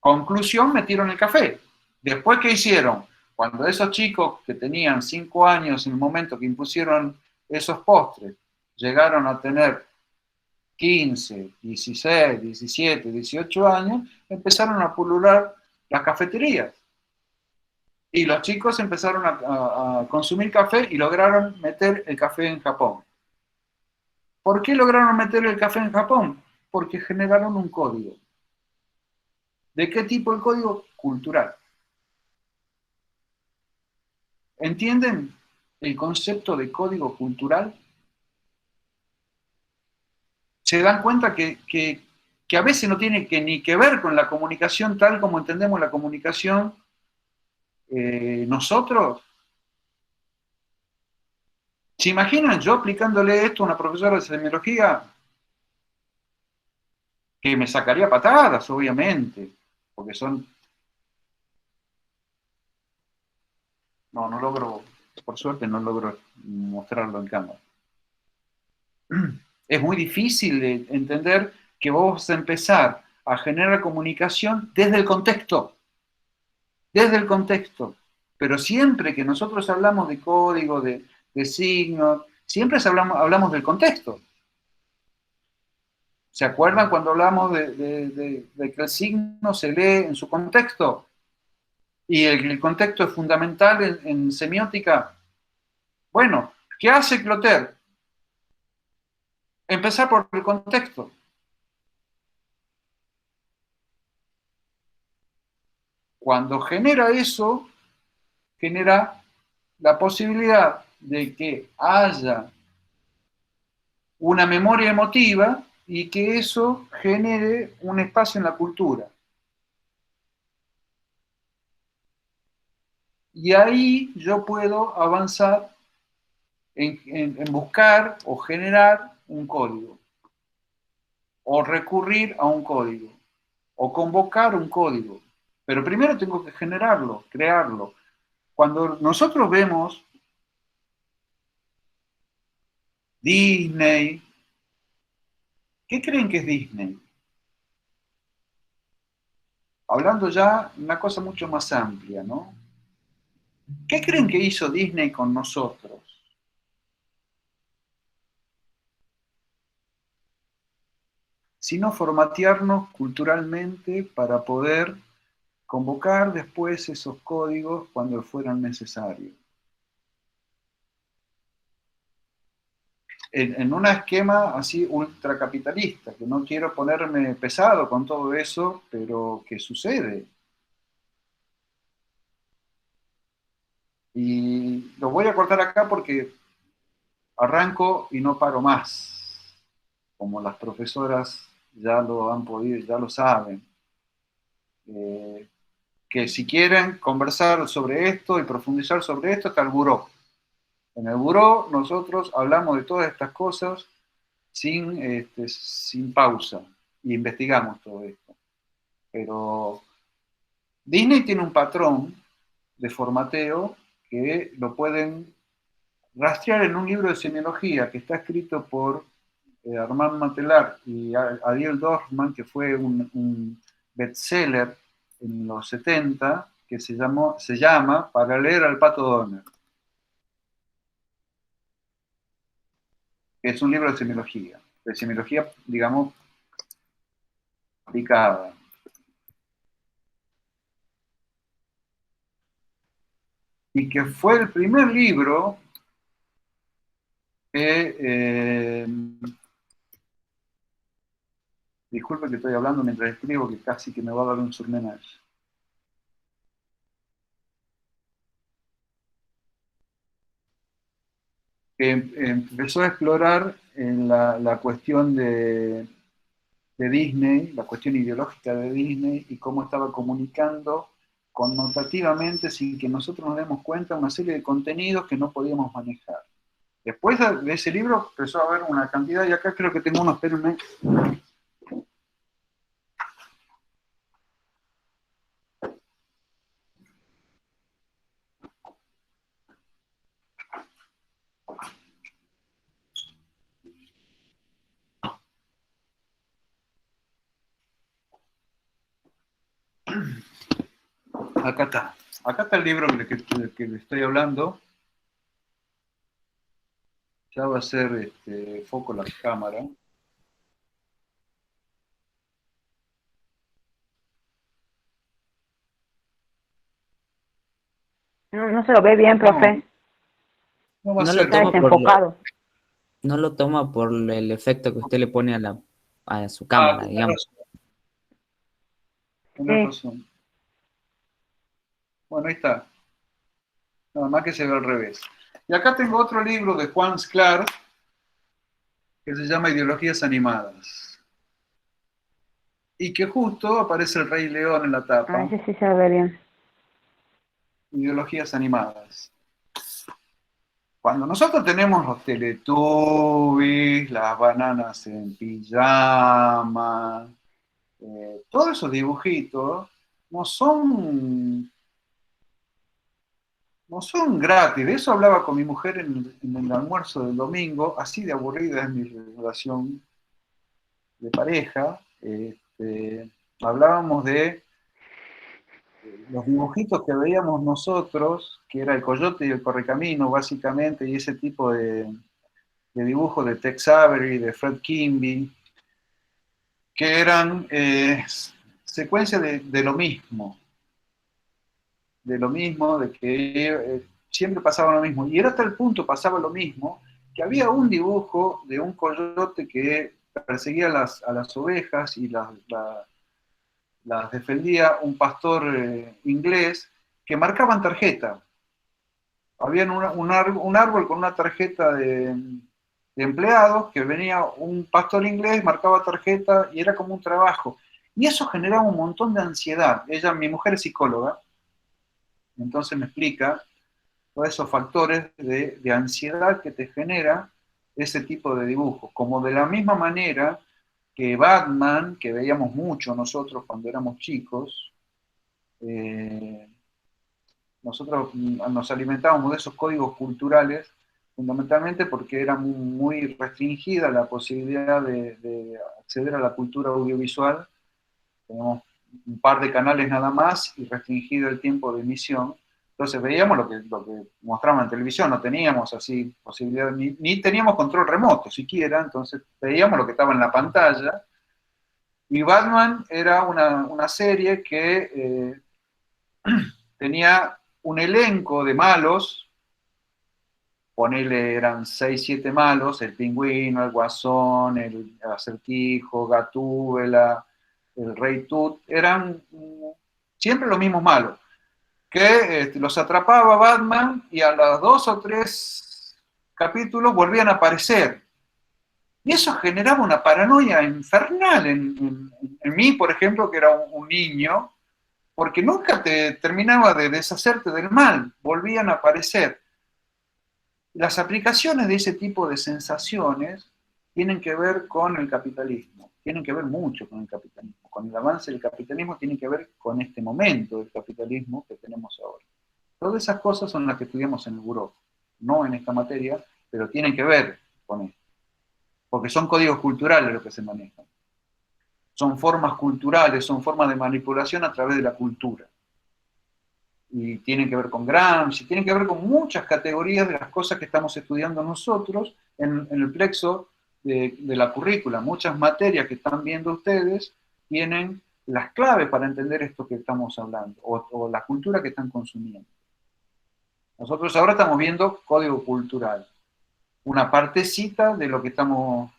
Conclusión, metieron el café. Después, ¿qué hicieron? Cuando esos chicos que tenían 5 años en el momento que impusieron esos postres, llegaron a tener 15, 16, 17, 18 años, empezaron a pulular las cafeterías. Y los chicos empezaron a consumir café y lograron meter el café en Japón. ¿Por qué lograron meter el café en Japón? Porque generaron un código. ¿De qué tipo el código? Cultural. ¿Entienden el concepto de código cultural? Se dan cuenta que a veces no tiene ni que ver con la comunicación tal como entendemos la comunicación nosotros. ¿Se imaginan yo aplicándole esto a una profesora de semiología? Que me sacaría patadas, obviamente, porque son... No logro, por suerte no logro mostrarlo en cámara. Es muy difícil de entender que vos vas a empezar a generar comunicación desde el contexto. Desde el contexto. Pero siempre que nosotros hablamos de código, de signos, siempre hablamos del contexto. ¿Se acuerdan cuando hablamos de que el signo se lee en su contexto? Y el contexto es fundamental en semiótica. Bueno, ¿qué hace Clotaire? Empezar por el contexto. Cuando genera eso, genera la posibilidad de que haya una memoria emotiva y que eso genere un espacio en la cultura. Y ahí yo puedo avanzar en buscar o generar un código, o recurrir a un código, o convocar un código. Pero primero tengo que generarlo, crearlo. Cuando nosotros vemos Disney, ¿qué creen que es Disney? hablando ya de una cosa mucho más amplia, ¿no? ¿Qué creen que hizo Disney con nosotros? Sino formatearnos culturalmente para poder convocar después esos códigos cuando fueran necesarios. En un esquema así ultracapitalista, que no quiero ponerme pesado con todo eso, pero que sucede. Y lo voy a cortar acá porque arranco y no paro más, como las profesoras ya lo han podido, ya lo saben. Que si quieren conversar sobre esto y profundizar sobre esto, está el buró. En el buró nosotros hablamos de todas estas cosas sin pausa y investigamos todo esto. Pero Disney tiene un patrón de formateo que lo pueden rastrear en un libro de semiología que está escrito por Armand Matelar y Ariel Dorfman, que fue un bestseller en los 70, que se llama Para leer al Pato Donner, que es un libro de semiología, digamos, aplicada. Y que fue el primer libro que, disculpe que estoy hablando mientras escribo, que casi que me va a dar un surmenage. Que empezó a explorar en la cuestión de Disney, la cuestión ideológica de Disney y cómo estaba comunicando connotativamente, sin que nosotros nos demos cuenta, una serie de contenidos que no podíamos manejar. Después de ese libro empezó a haber una cantidad, y acá creo que tengo unos, espérenme. Acá está. Acá está el libro del que le estoy hablando. Ya va a ser foco la cámara. No se lo ve bien, profe. No va a No ser. lo toma por Desenfocado. no lo toma por el efecto que usted le pone a su Ah, cámara, tenés digamos. razón. Tenés Sí. razón. Bueno, ahí está. Nada más que se ve al revés. Y acá tengo otro libro de Juan Sclar que se llama Ideologías Animadas. Y que justo aparece el Rey León en la A tapa. ese sí se lo ve bien. Ideologías Animadas. Cuando nosotros tenemos los Teletubbies, las bananas en pijama, todos esos dibujitos no son gratis. De eso hablaba con mi mujer en el almuerzo del domingo, así de aburrida es mi relación de pareja. Hablábamos de los dibujitos que veíamos nosotros, que era el Coyote y el Correcamino, básicamente, y ese tipo de dibujos de Tex Avery, de Fred Kimby, que eran secuencias de lo mismo, de que siempre pasaba lo mismo. Y era hasta el punto, pasaba lo mismo, que había un dibujo de un coyote que perseguía a las ovejas y las defendía un pastor inglés que marcaban tarjeta. Había un árbol con una tarjeta de empleados que venía un pastor inglés, marcaba tarjeta y era como un trabajo. Y eso generaba un montón de ansiedad. Mi mujer es psicóloga, entonces me explica todos esos factores de ansiedad que te genera ese tipo de dibujos. Como de la misma manera que Batman, que veíamos mucho nosotros cuando éramos chicos, nosotros nos alimentábamos de esos códigos culturales fundamentalmente porque era muy restringida la posibilidad de acceder a la cultura audiovisual. Teníamos un par de canales nada más y restringido el tiempo de emisión. Entonces veíamos lo que mostraban en televisión, no teníamos así posibilidad, ni teníamos control remoto siquiera, entonces veíamos lo que estaba en la pantalla. Y Batman era una serie que tenía un elenco de malos, ponele, eran 6, 7 malos, el Pingüino, el Guasón, el Acertijo, Gatúbela, el Rey Tut, eran siempre los mismos malos, que los atrapaba Batman y a los 2 o 3 capítulos volvían a aparecer. Y eso generaba una paranoia infernal en mí, por ejemplo, que era un niño, porque nunca te terminaba de deshacerte del mal, volvían a aparecer. Las aplicaciones de ese tipo de sensaciones tienen que ver con el capitalismo, tienen que ver mucho con el capitalismo, con el avance del capitalismo, tienen que ver con este momento del capitalismo que tenemos ahora. Todas esas cosas son las que estudiamos en el buró, no en esta materia, pero tienen que ver con esto, porque son códigos culturales los que se manejan. Son formas culturales, son formas de manipulación a través de la cultura. Y tienen que ver con Gramsci, tienen que ver con muchas categorías de las cosas que estamos estudiando nosotros en el plexo de la currícula. Muchas materias que están viendo ustedes tienen las claves para entender esto que estamos hablando, o la cultura que están consumiendo. Nosotros ahora estamos viendo código cultural, una partecita de lo que estamos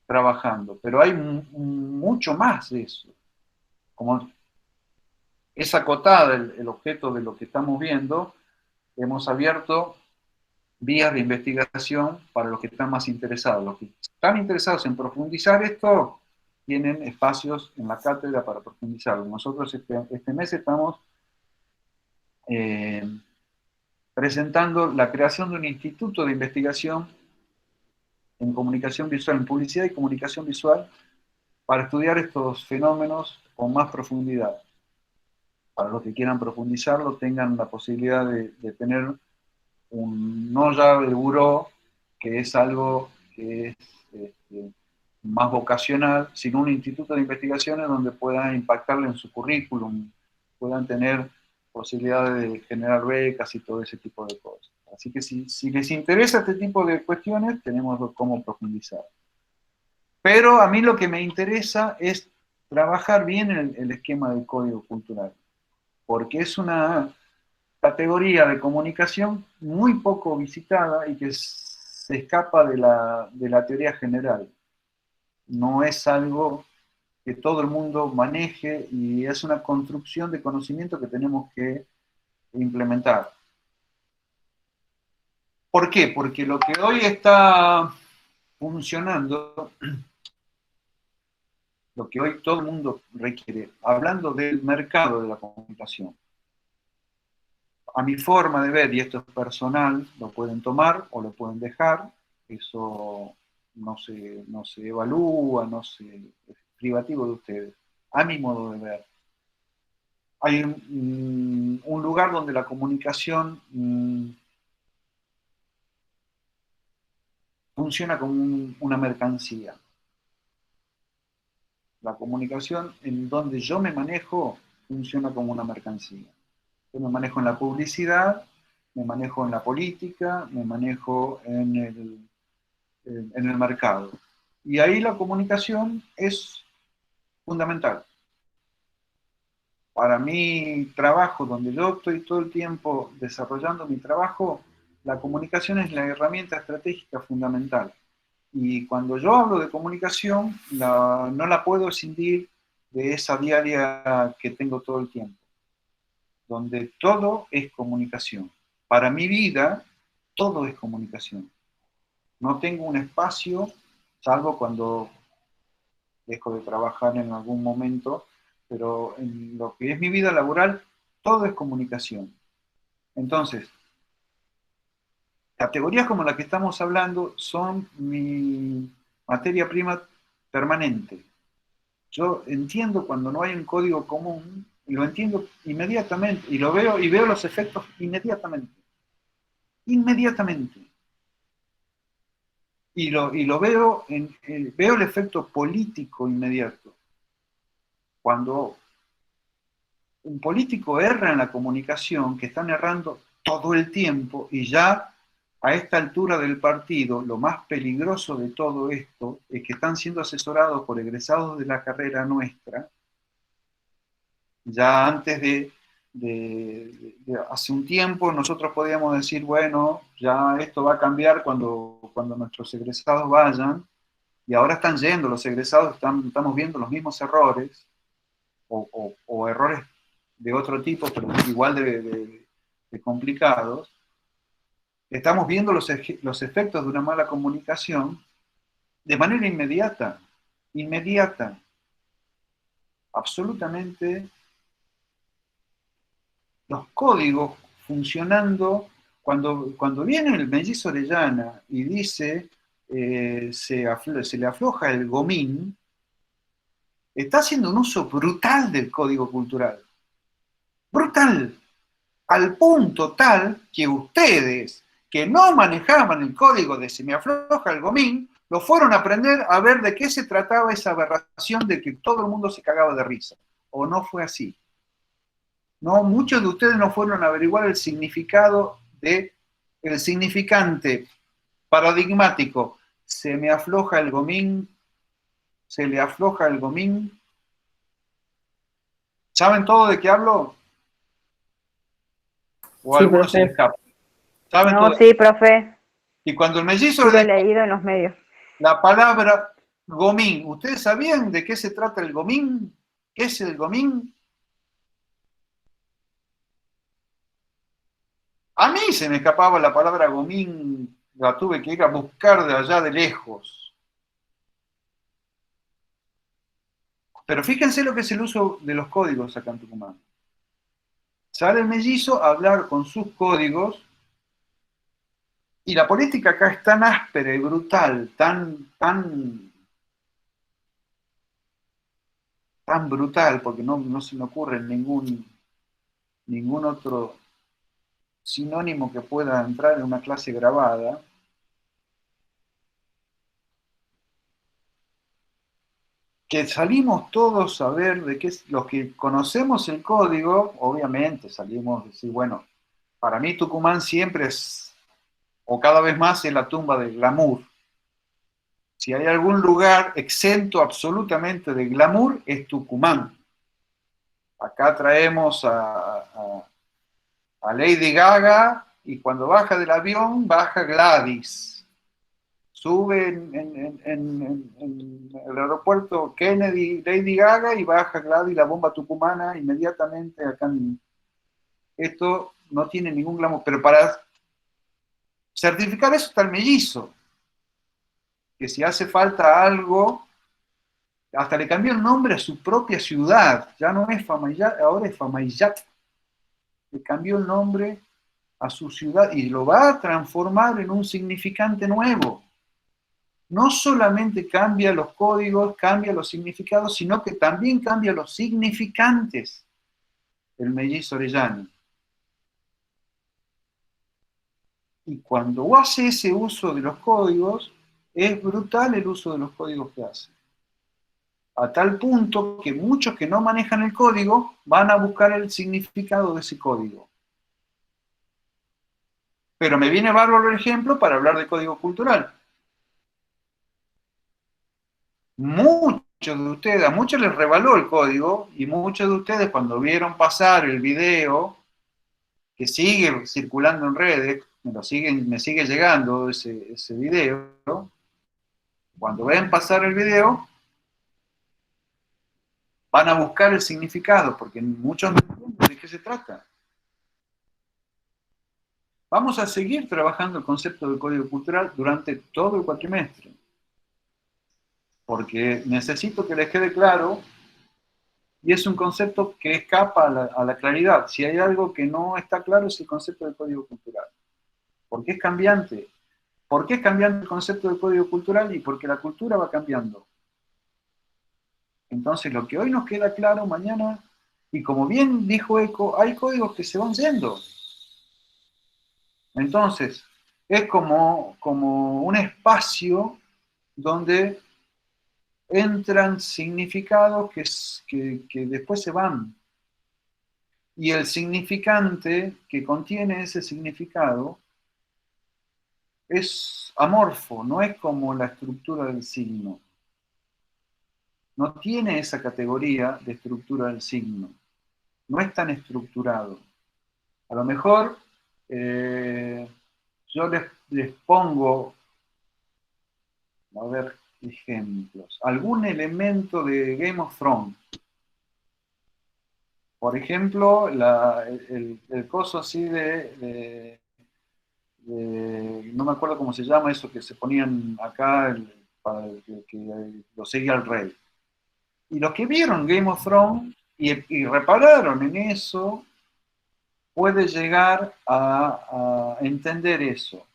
trabajando, pero hay mucho más de eso. Como es acotada el objeto de lo que estamos viendo, hemos abierto vías de investigación para los que están más interesados. Los que están interesados en profundizar esto, tienen espacios en la cátedra para profundizarlo. Nosotros este mes estamos presentando la creación de un instituto de investigación en comunicación visual, en publicidad y comunicación visual, para estudiar estos fenómenos con más profundidad. Para los que quieran profundizarlo, tengan la posibilidad de tener no ya de buró, que es algo que es más vocacional, sino un instituto de investigaciones donde puedan impactarle en su currículum, puedan tener posibilidades de generar becas y todo ese tipo de cosas. Así que si les interesa este tipo de cuestiones, tenemos cómo profundizar. Pero a mí lo que me interesa es trabajar bien el esquema del código cultural, porque es una categoría de comunicación muy poco visitada y que se escapa de la teoría general. No es algo que todo el mundo maneje y es una construcción de conocimiento que tenemos que implementar. ¿Por qué? Porque lo que hoy está funcionando, lo que hoy todo el mundo requiere, hablando del mercado de la comunicación, a mi forma de ver, y esto es personal, lo pueden tomar o lo pueden dejar, eso no se evalúa, es privativo de ustedes, a mi modo de ver. Hay un lugar donde la comunicación funciona como una mercancía. La comunicación en donde yo me manejo funciona como una mercancía. Yo me manejo en la publicidad, me manejo en la política, me manejo en el mercado. Y ahí la comunicación es fundamental. Para mi trabajo, donde yo estoy todo el tiempo desarrollando mi trabajo, la comunicación es la herramienta estratégica fundamental. Y cuando yo hablo de comunicación, no la puedo escindir de esa diaria que tengo todo el tiempo, donde todo es comunicación. Para mi vida, todo es comunicación. No tengo un espacio, salvo cuando dejo de trabajar en algún momento, pero en lo que es mi vida laboral, todo es comunicación. Entonces, categorías como la que estamos hablando son mi materia prima permanente. Yo entiendo cuando no hay un código común, y lo entiendo inmediatamente, y veo los efectos inmediatamente. Inmediatamente. Y lo veo, veo el efecto político inmediato. Cuando un político erra en la comunicación, que están errando todo el tiempo, y ya a esta altura del partido, lo más peligroso de todo esto es que están siendo asesorados por egresados de la carrera nuestra. Ya antes de hace un tiempo nosotros podíamos decir, bueno, ya esto va a cambiar cuando nuestros egresados vayan, y ahora están yendo los egresados, estamos viendo los mismos errores, o errores de otro tipo, pero igual de complicados. Estamos viendo los efectos de una mala comunicación de manera inmediata, absolutamente. Los códigos funcionando, cuando viene el mellizo Orellana y dice se le afloja el gomín, está haciendo un uso brutal del código cultural. Brutal. Al punto tal que ustedes, que no manejaban el código de se me afloja el gomín, lo fueron a aprender a ver de qué se trataba esa aberración de que todo el mundo se cagaba de risa. ¿O no fue así? No, muchos de ustedes no fueron a averiguar el significado el significante paradigmático. Se me afloja el gomín, se le afloja el gomín. ¿Saben todo de qué hablo? ¿O Sí, algunos se les profe. escapa? ¿Saben No, todo? sí, profe. Y cuando el mellizo Sí lo he le dijo leído en los medios. la palabra gomín, ¿ustedes sabían de qué se trata el gomín? ¿Qué es el gomín? A mí se me escapaba la palabra gomín, la tuve que ir a buscar de allá de lejos. Pero fíjense lo que es el uso de los códigos acá en Tucumán. Sale el mellizo a hablar con sus códigos, y la política acá es tan áspera y brutal, tan brutal, porque no se me ocurre ningún otro sinónimo que pueda entrar en una clase grabada, que salimos todos a ver de qué es, los que conocemos el código, obviamente salimos a decir, bueno, para mí Tucumán siempre es, o cada vez más, es la tumba del glamour. Si hay algún lugar exento absolutamente de glamour, es Tucumán. Acá traemos a Lady Gaga, y cuando baja del avión, baja Gladys. Sube en el aeropuerto Kennedy, Lady Gaga, y baja Gladys, la bomba tucumana, inmediatamente acá. Esto no tiene ningún glamour, pero para certificar eso está el mellizo, que si hace falta algo, hasta le cambió el nombre a su propia ciudad, ya no es Famayat, ahora es Famayat. Le cambió el nombre a su ciudad y lo va a transformar en un significante nuevo. No solamente cambia los códigos, cambia los significados, sino que también cambia los significantes, el mellizo Orellana. Y cuando hace ese uso de los códigos, es brutal el uso de los códigos que hace. A tal punto que muchos que no manejan el código van a buscar el significado de ese código. Pero me viene bárbaro el ejemplo para hablar de código cultural. Muchos de ustedes, a muchos les revaló el código, y muchos de ustedes cuando vieron pasar el video, que sigue circulando en redes, me sigue llegando ese video, cuando ven pasar el video, van a buscar el significado, porque muchos no entienden de qué se trata. Vamos a seguir trabajando el concepto del código cultural durante todo el cuatrimestre, porque necesito que les quede claro, y es un concepto que escapa a la claridad. Si hay algo que no está claro, es el concepto del código cultural. ¿Por qué es cambiante? ¿Por qué es cambiante el concepto del código cultural? Y porque la cultura va cambiando. Entonces, lo que hoy nos queda claro, mañana, y como bien dijo Eco, hay códigos que se van yendo. Entonces, es como un espacio donde entran significados que después se van. Y el significante que contiene ese significado es amorfo, no es como la estructura del signo. No tiene esa categoría de estructura del signo. No es tan estructurado. A lo mejor yo les pongo, a ver, ejemplos. Algún elemento de Game of Thrones. Por ejemplo, el coso así no me acuerdo cómo se llama eso que se ponían acá para que lo seguía el rey. Y los que vieron Game of Thrones y repararon en eso, puede llegar a entender eso.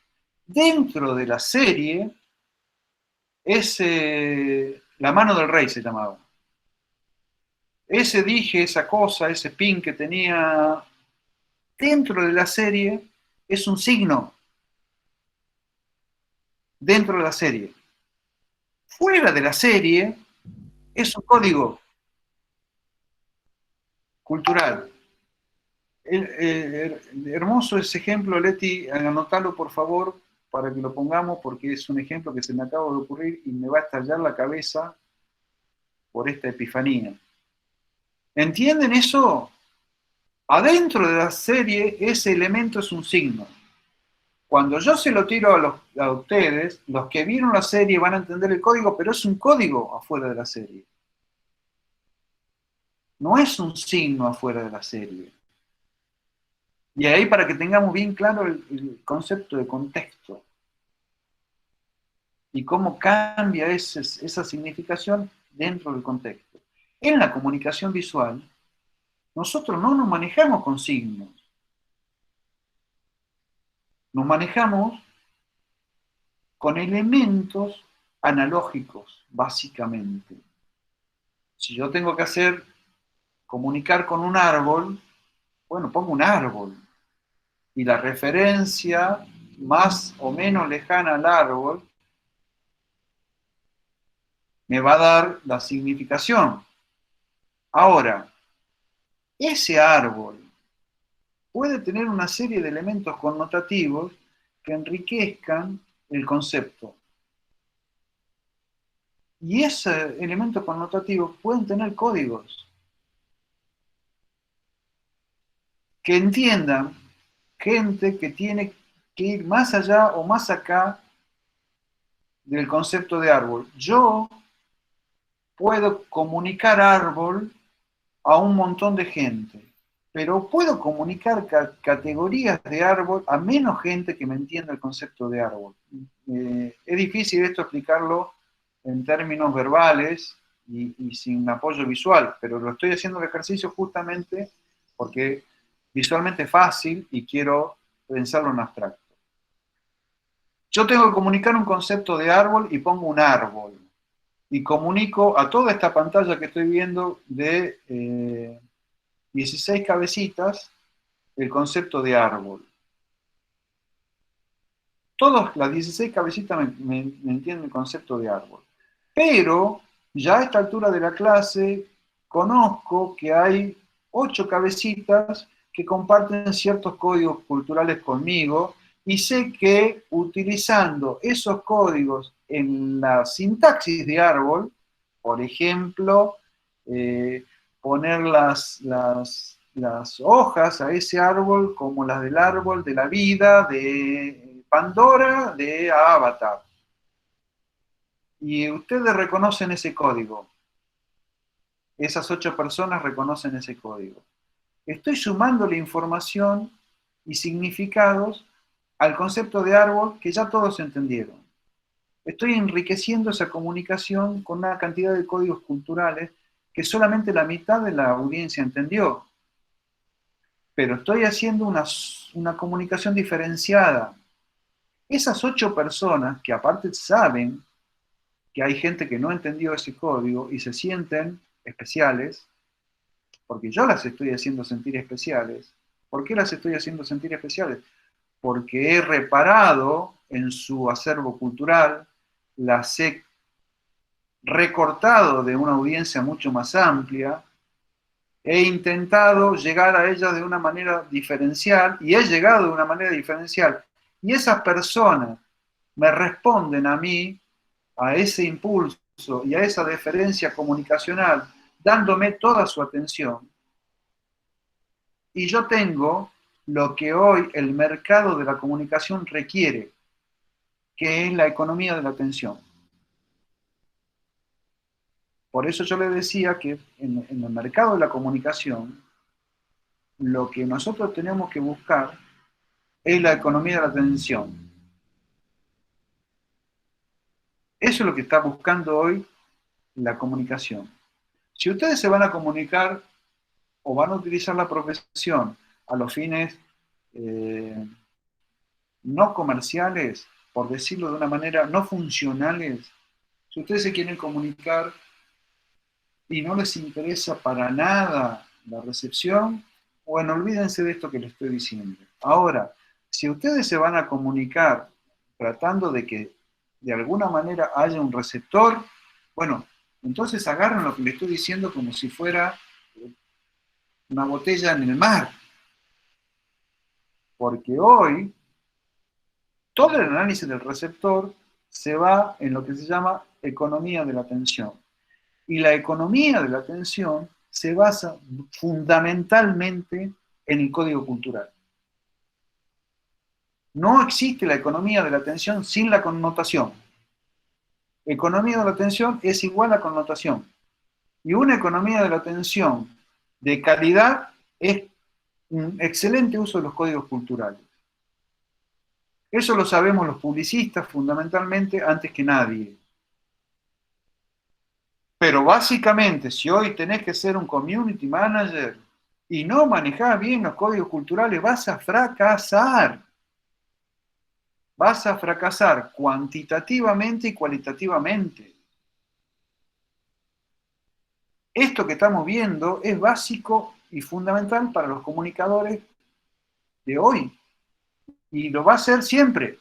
Dentro de la serie, la mano del rey se llamaba. Ese dije, esa cosa, ese pin que tenía dentro de la serie, es un signo. Dentro de la serie. Fuera de la serie, es un código cultural. Hermoso ese ejemplo, Leti, anotalo por favor, para que lo pongamos, porque es un ejemplo que se me acaba de ocurrir y me va a estallar la cabeza por esta epifanía. ¿Entienden eso? Adentro de la serie, ese elemento es un signo. Cuando yo se lo tiro a ustedes, los que vieron la serie van a entender el código, pero es un código afuera de la serie. No es un signo afuera de la serie. Y ahí para que tengamos bien claro el concepto de contexto y cómo cambia esa significación dentro del contexto. En la comunicación visual, nosotros no nos manejamos con signos. Nos manejamos con elementos analógicos, básicamente. Si yo tengo que comunicar con un árbol, bueno, pongo un árbol. Y la referencia más o menos lejana al árbol me va a dar la significación. Ahora, ese árbol puede tener una serie de elementos connotativos que enriquezcan el concepto. Y esos elementos connotativos pueden tener códigos que entiendan gente que tiene que ir más allá o más acá del concepto de árbol. Yo puedo comunicar árbol a un montón de gente, pero puedo comunicar categorías de árbol a menos gente que me entienda el concepto de árbol. Es difícil esto explicarlo en términos verbales y sin apoyo visual, pero lo estoy haciendo el ejercicio justamente porque visualmente es fácil y quiero pensarlo en abstracto. Yo tengo que comunicar un concepto de árbol y pongo un árbol. Y comunico a toda esta pantalla que estoy viendo de 16 cabecitas el concepto de árbol. Todas las 16 cabecitas me entienden el concepto de árbol. Pero ya a esta altura de la clase conozco que hay 8 cabecitas que comparten ciertos códigos culturales conmigo y sé que utilizando esos códigos en la sintaxis de árbol, por ejemplo, poner las hojas a ese árbol como las del árbol de la vida, de Pandora, de Avatar. Y ustedes reconocen ese código. Esas 8 personas reconocen ese código. Estoy sumando la información y significados al concepto de árbol que ya todos entendieron. Estoy enriqueciendo esa comunicación con una cantidad de códigos culturales que solamente la mitad de la audiencia entendió. Pero estoy haciendo una comunicación diferenciada. Esas 8 personas que aparte saben que hay gente que no entendió ese código y se sienten especiales, porque yo las estoy haciendo sentir especiales. ¿Por qué las estoy haciendo sentir especiales? Porque he reparado en su acervo cultural, las he recortado de una audiencia mucho más amplia, he intentado llegar a ella de una manera diferencial y he llegado de una manera diferencial. Y esas personas me responden a mí, a ese impulso y a esa deferencia comunicacional, dándome toda su atención. Y yo tengo lo que hoy el mercado de la comunicación requiere, que es la economía de la atención. Por eso yo le decía que en el mercado de la comunicación, lo que nosotros tenemos que buscar es la economía de la atención. Eso es lo que está buscando hoy la comunicación. Si ustedes se van a comunicar o van a utilizar la profesión a los fines no comerciales, por decirlo de una manera, no funcionales, si ustedes se quieren comunicar y no les interesa para nada la recepción, bueno, olvídense de esto que les estoy diciendo. Ahora, si ustedes se van a comunicar tratando de que de alguna manera haya un receptor, bueno, entonces agarren lo que les estoy diciendo como si fuera una botella en el mar. Porque hoy todo el análisis del receptor se va en lo que se llama economía de la atención. Y la economía de la atención se basa fundamentalmente en el código cultural. No existe la economía de la atención sin la connotación. Economía de la atención es igual a connotación. Y una economía de la atención de calidad es un excelente uso de los códigos culturales. Eso lo sabemos los publicistas fundamentalmente antes que nadie. Pero básicamente, si hoy tenés que ser un community manager y no manejás bien los códigos culturales, vas a fracasar. Vas a fracasar cuantitativamente y cualitativamente. Esto que estamos viendo es básico y fundamental para los comunicadores de hoy. Y lo va a ser siempre.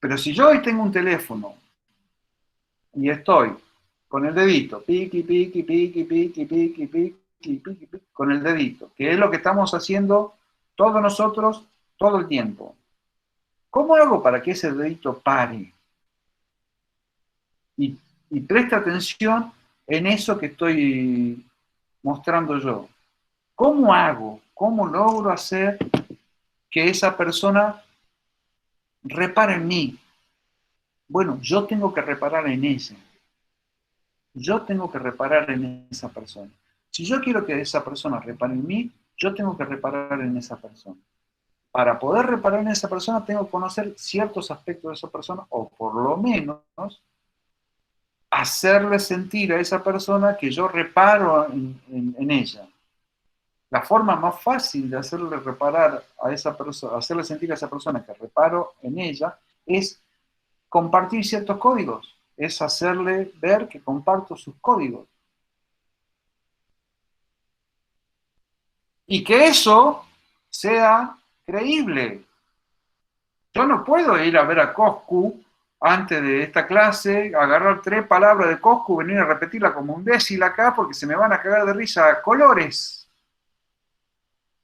Pero si yo hoy tengo un teléfono y estoy con el dedito, piqui, piqui, piqui, piqui, piqui, piqui, piqui, piqui, con el dedito, que es lo que estamos haciendo todos nosotros todo el tiempo. ¿Cómo hago para que ese dedito pare? Y preste atención en eso que estoy mostrando yo. ¿Cómo hago? ¿Cómo logro hacer que esa persona repare en mí? Bueno, yo tengo que reparar en ella. Yo tengo que reparar en esa persona. Si yo quiero que esa persona repare en mí, yo tengo que reparar en esa persona. Para poder reparar en esa persona, tengo que conocer ciertos aspectos de esa persona, o por lo menos hacerle sentir a esa persona que yo reparo en ella. La forma más fácil de hacerle reparar a esa persona, hacerle sentir a esa persona que reparo en ella, es compartir ciertos códigos, es hacerle ver que comparto sus códigos. Y que eso sea creíble. Yo no puedo ir a ver a Coscu antes de esta clase, agarrar 3 palabras de Coscu, venir a repetirla como un imbécil acá porque se me van a cagar de risa a colores.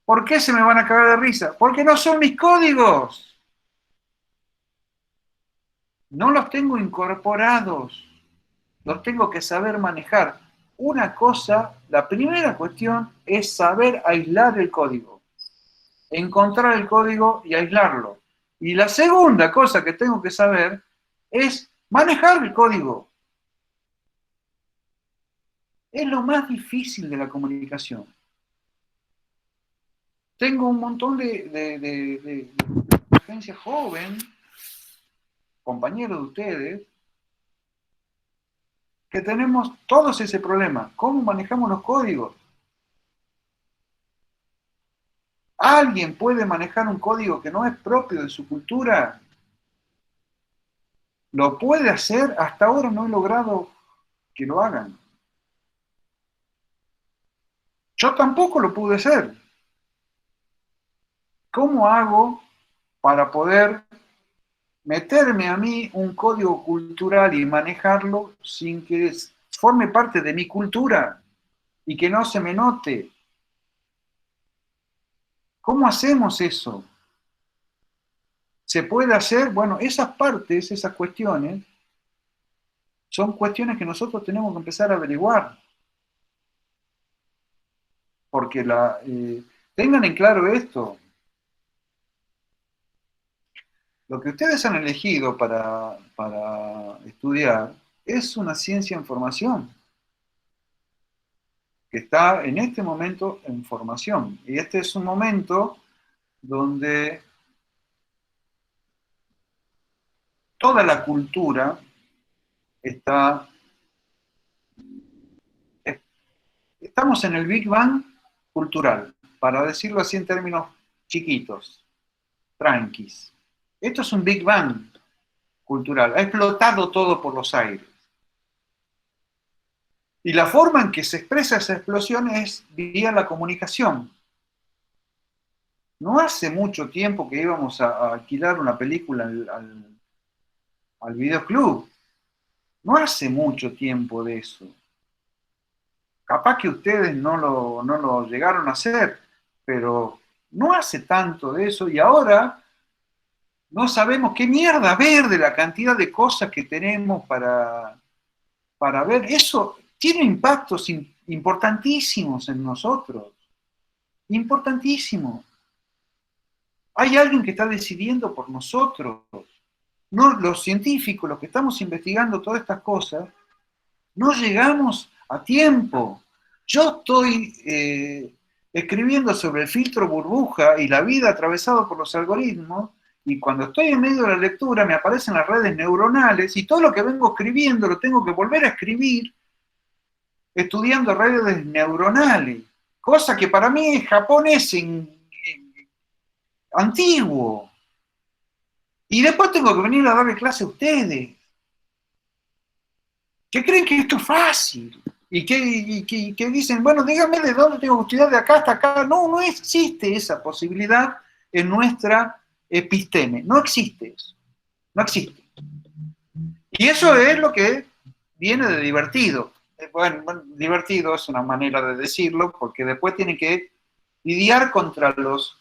¿Por qué se me van a cagar de risa? Porque no son mis códigos. No los tengo incorporados. Los tengo que saber manejar. Una cosa, la primera cuestión es saber aislar el código. Encontrar el código y aislarlo. Y la segunda cosa que tengo que saber es manejar el código. Es lo más difícil de la comunicación. Tengo un montón de gente joven, compañeros de ustedes, que tenemos todos ese problema. ¿Cómo manejamos los códigos? ¿Alguien puede manejar un código que no es propio de su cultura? ¿Lo puede hacer? Hasta ahora no he logrado que lo hagan. Yo tampoco lo pude hacer. ¿Cómo hago para poder meterme a mí un código cultural y manejarlo sin que forme parte de mi cultura? y que no se me note. ¿Cómo hacemos eso? ¿Se puede hacer? Bueno, esas partes, esas cuestiones, son cuestiones que nosotros tenemos que empezar a averiguar. Porque tengan en claro esto. Lo que ustedes han elegido para estudiar es una ciencia en formación, que está en este momento en formación. Y este es un momento donde toda la cultura está... Estamos en el Big Bang cultural, para decirlo así en términos chiquitos, tranquis. Esto es un Big Bang cultural, ha explotado todo por los aires. Y la forma en que se expresa esa explosión es vía la comunicación. No hace mucho tiempo que íbamos a alquilar una película al videoclub. No hace mucho tiempo de eso. Capaz que ustedes no lo llegaron a hacer, pero no hace tanto de eso y ahora no sabemos qué mierda ver de la cantidad de cosas que tenemos para ver. Eso tiene impactos importantísimos en nosotros. Importantísimos. Hay alguien que está decidiendo por nosotros. No, los científicos, los que estamos investigando todas estas cosas, no llegamos a tiempo. Yo estoy escribiendo sobre el filtro burbuja y la vida atravesada por los algoritmos, y cuando estoy en medio de la lectura me aparecen las redes neuronales, y todo lo que vengo escribiendo lo tengo que volver a escribir estudiando redes neuronales, cosa que para mí es japonés antiguo. Y después tengo que venir a darle clase a ustedes, que creen que esto es fácil, y que dicen, bueno, díganme de dónde tengo que estudiar, de acá hasta acá. No, no existe esa posibilidad en nuestra episteme, no existe eso, no existe. Y eso es lo que viene de divertido. Bueno, divertido es una manera de decirlo, porque después tienen que lidiar contra los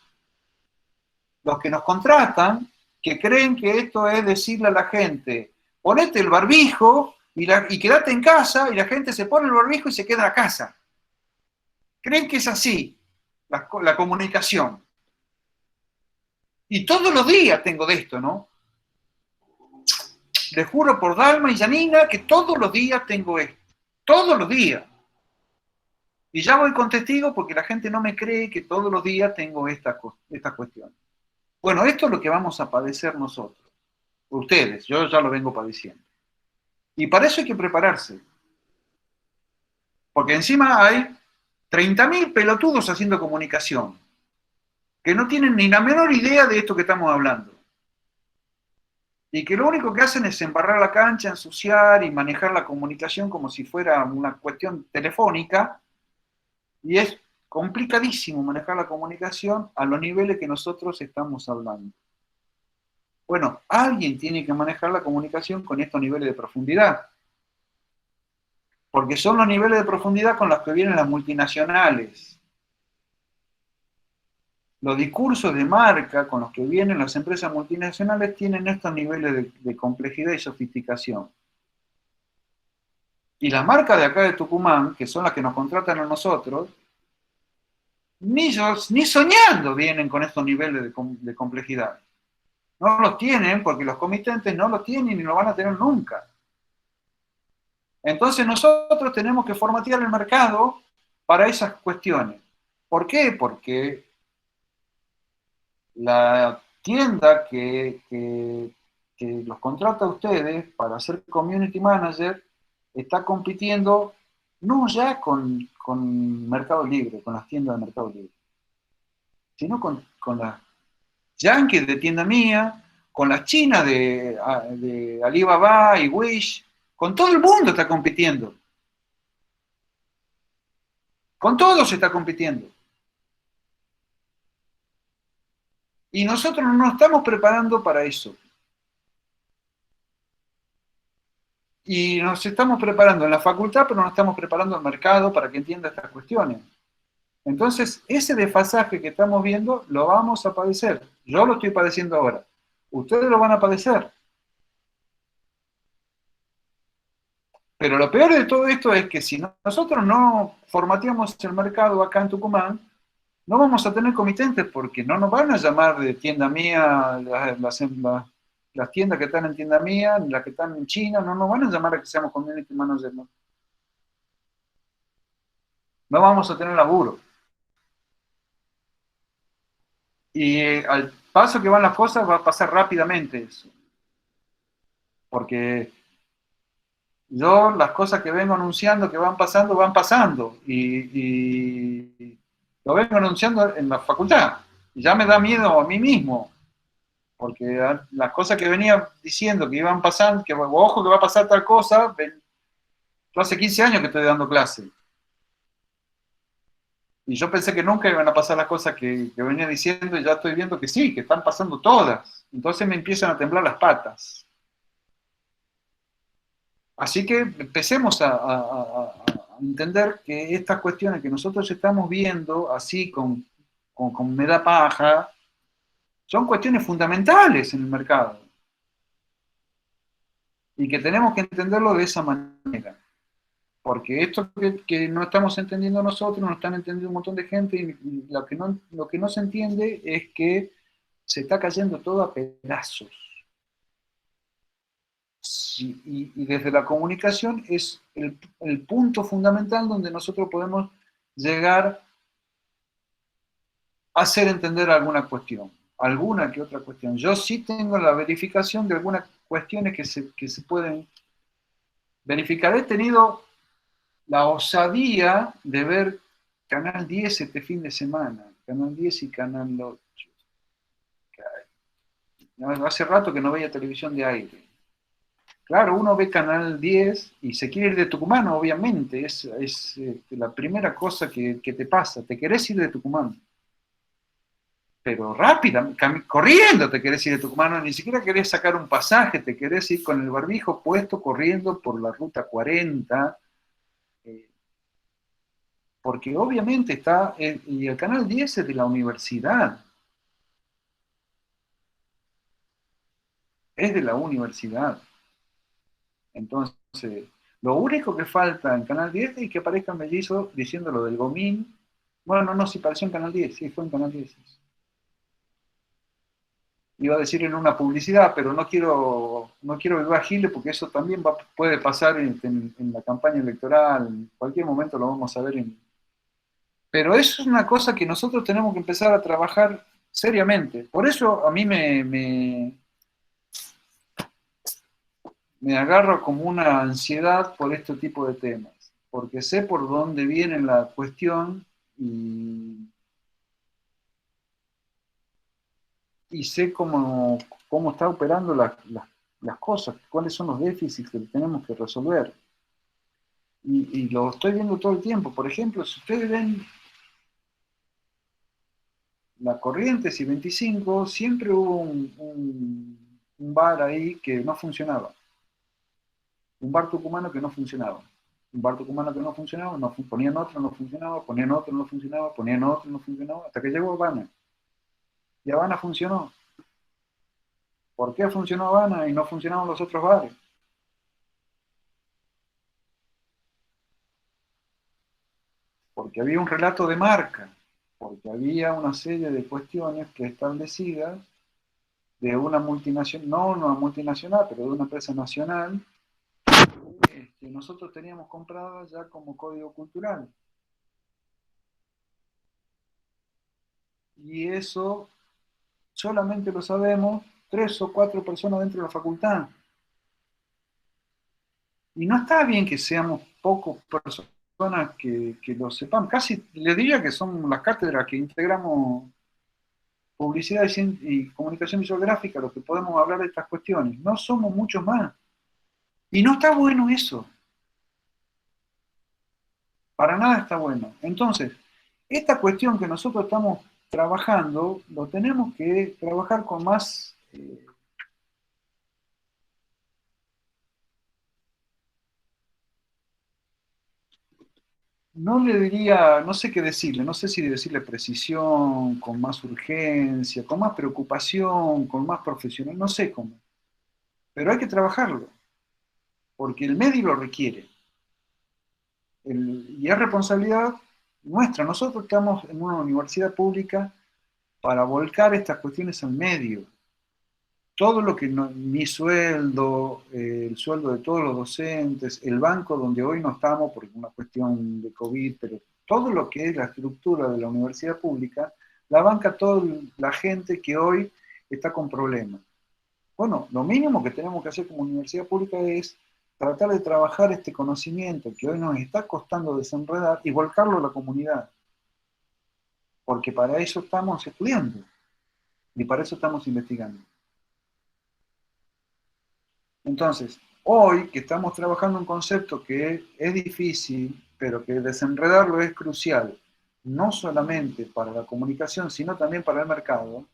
que nos contratan, que creen que esto es decirle a la gente, ponete el barbijo y quédate en casa, y la gente se pone el barbijo y se queda en la casa. Creen que es así la comunicación. Y todos los días tengo de esto, ¿no? Les juro por Dalma y Janina que todos los días tengo esto. Todos los días. Y ya voy con testigos porque la gente no me cree que todos los días tengo esta cuestión. Bueno, esto es lo que vamos a padecer nosotros. Ustedes, yo ya lo vengo padeciendo. Y para eso hay que prepararse. Porque encima hay 30.000 pelotudos haciendo comunicación, que no tienen ni la menor idea de esto que estamos hablando. Y que lo único que hacen es embarrar la cancha, ensuciar y manejar la comunicación como si fuera una cuestión telefónica. Y es complicadísimo manejar la comunicación a los niveles que nosotros estamos hablando. Bueno, alguien tiene que manejar la comunicación con estos niveles de profundidad. Porque son los niveles de profundidad con los que vienen las multinacionales. Los discursos de marca con los que vienen las empresas multinacionales tienen estos niveles de complejidad y sofisticación. Y las marcas de acá de Tucumán, que son las que nos contratan a nosotros, ni soñando vienen con estos niveles de complejidad. No los tienen porque los comitentes no los tienen y no lo van a tener nunca. Entonces nosotros tenemos que formatear el mercado para esas cuestiones. ¿Por qué? Porque la tienda que los contrata a ustedes para ser community manager está compitiendo no ya con Mercado Libre, con las tiendas de Mercado Libre, sino con las Yankees de tienda mía, con las chinas de Alibaba y Wish, con todo el mundo está compitiendo. Con todos está compitiendo. Y nosotros no nos estamos preparando para eso. Y nos estamos preparando en la facultad, pero nos estamos preparando al mercado para que entienda estas cuestiones. Entonces, ese desfasaje que estamos viendo, lo vamos a padecer. Yo lo estoy padeciendo ahora. Ustedes lo van a padecer. Pero lo peor de todo esto es que si nosotros no formateamos el mercado acá en Tucumán, no vamos a tener comitentes porque no nos van a llamar de tienda mía, las tiendas que están en tienda mía, las que están en China, no nos van a llamar a que seamos community managers. No vamos a tener laburo. Y al paso que van las cosas va a pasar rápidamente eso. Porque yo las cosas que vengo anunciando que van pasando. Y lo vengo anunciando en la facultad. Y ya me da miedo a mí mismo. Porque las cosas que venía diciendo que iban pasando, que ojo que va a pasar tal cosa, yo hace 15 años que estoy dando clase. Y yo pensé que nunca iban a pasar las cosas que venía diciendo y ya estoy viendo que sí, que están pasando todas. Entonces me empiezan a temblar las patas. Así que empecemos a entender que estas cuestiones que nosotros estamos viendo así con me da paja, son cuestiones fundamentales en el mercado. Y que tenemos que entenderlo de esa manera. Porque esto que no estamos entendiendo nosotros, no están entendiendo un montón de gente, y lo que no se entiende es que se está cayendo todo a pedazos. Sí, y desde la comunicación es el punto fundamental donde nosotros podemos llegar a hacer entender alguna cuestión, alguna que otra cuestión. Yo sí tengo la verificación de algunas cuestiones que se pueden verificar. He tenido la osadía de ver Canal 10 este fin de semana, Canal 10 y Canal 8. Hace rato que no veía televisión de aire. Claro, uno ve Canal 10 y se quiere ir de Tucumán, obviamente, es la primera cosa que te pasa, te querés ir de Tucumán. Pero rápida, corriendo te querés ir de Tucumán, no, ni siquiera querés sacar un pasaje, te querés ir con el barbijo puesto corriendo por la ruta 40, porque obviamente está, y el Canal 10 es de la universidad. Es de la universidad. Entonces, lo único que falta en Canal 10 es que aparezca Mellizo diciendo lo del Gomín. Bueno, no, si pareció en Canal 10, sí, fue en Canal 10. Iba a decir en una publicidad, pero no quiero vivar Giles porque eso también puede pasar en la campaña electoral, en cualquier momento lo vamos a ver. Pero eso es una cosa que nosotros tenemos que empezar a trabajar seriamente. Por eso a mí me agarro como una ansiedad por este tipo de temas, porque sé por dónde viene la cuestión y sé cómo está operando las cosas, cuáles son los déficits que tenemos que resolver. Y lo estoy viendo todo el tiempo. Por ejemplo, si ustedes ven la Corrientes y 25, siempre hubo un bar ahí que no funcionaba. Un bar tucumano que no funcionaba. Un bar tucumano que no funcionaba, ponían otro, no funcionaba, ponían otro, no funcionaba, ponían otro, no funcionaba, hasta que llegó Habana. Y Habana funcionó. ¿Por qué funcionó Habana y no funcionaban los otros bares? Porque había un relato de marca, porque había una serie de cuestiones preestablecidas de una multinacional, no una multinacional, pero de una empresa nacional, que nosotros teníamos comprada ya como código cultural. Y eso solamente lo sabemos 3 o 4 personas dentro de la facultad. Y no está bien que seamos pocas personas que lo sepan. Casi les diría que son las cátedras que integramos publicidad y comunicación visual-gráfica los que podemos hablar de estas cuestiones. No somos muchos más. Y no está bueno eso. Para nada está bueno. Entonces, esta cuestión que nosotros estamos trabajando, lo tenemos que trabajar con más no le diría, no sé qué decirle, no sé si decirle precisión, con más urgencia, con más preocupación, con más profesional, no sé cómo. Pero hay que trabajarlo, porque el medio lo requiere. Y es responsabilidad nuestra. Nosotros estamos en una universidad pública para volcar estas cuestiones al medio. Todo lo que mi sueldo, el sueldo de todos los docentes, el banco donde hoy no estamos por una cuestión de COVID, pero todo lo que es la estructura de la universidad pública, la banca toda la gente que hoy está con problemas. Bueno, lo mínimo que tenemos que hacer como universidad pública es tratar de trabajar este conocimiento que hoy nos está costando desenredar y volcarlo a la comunidad. Porque para eso estamos estudiando y para eso estamos investigando. Entonces, hoy que estamos trabajando un concepto que es difícil, pero que desenredarlo es crucial, no solamente para la comunicación, sino también para el mercado,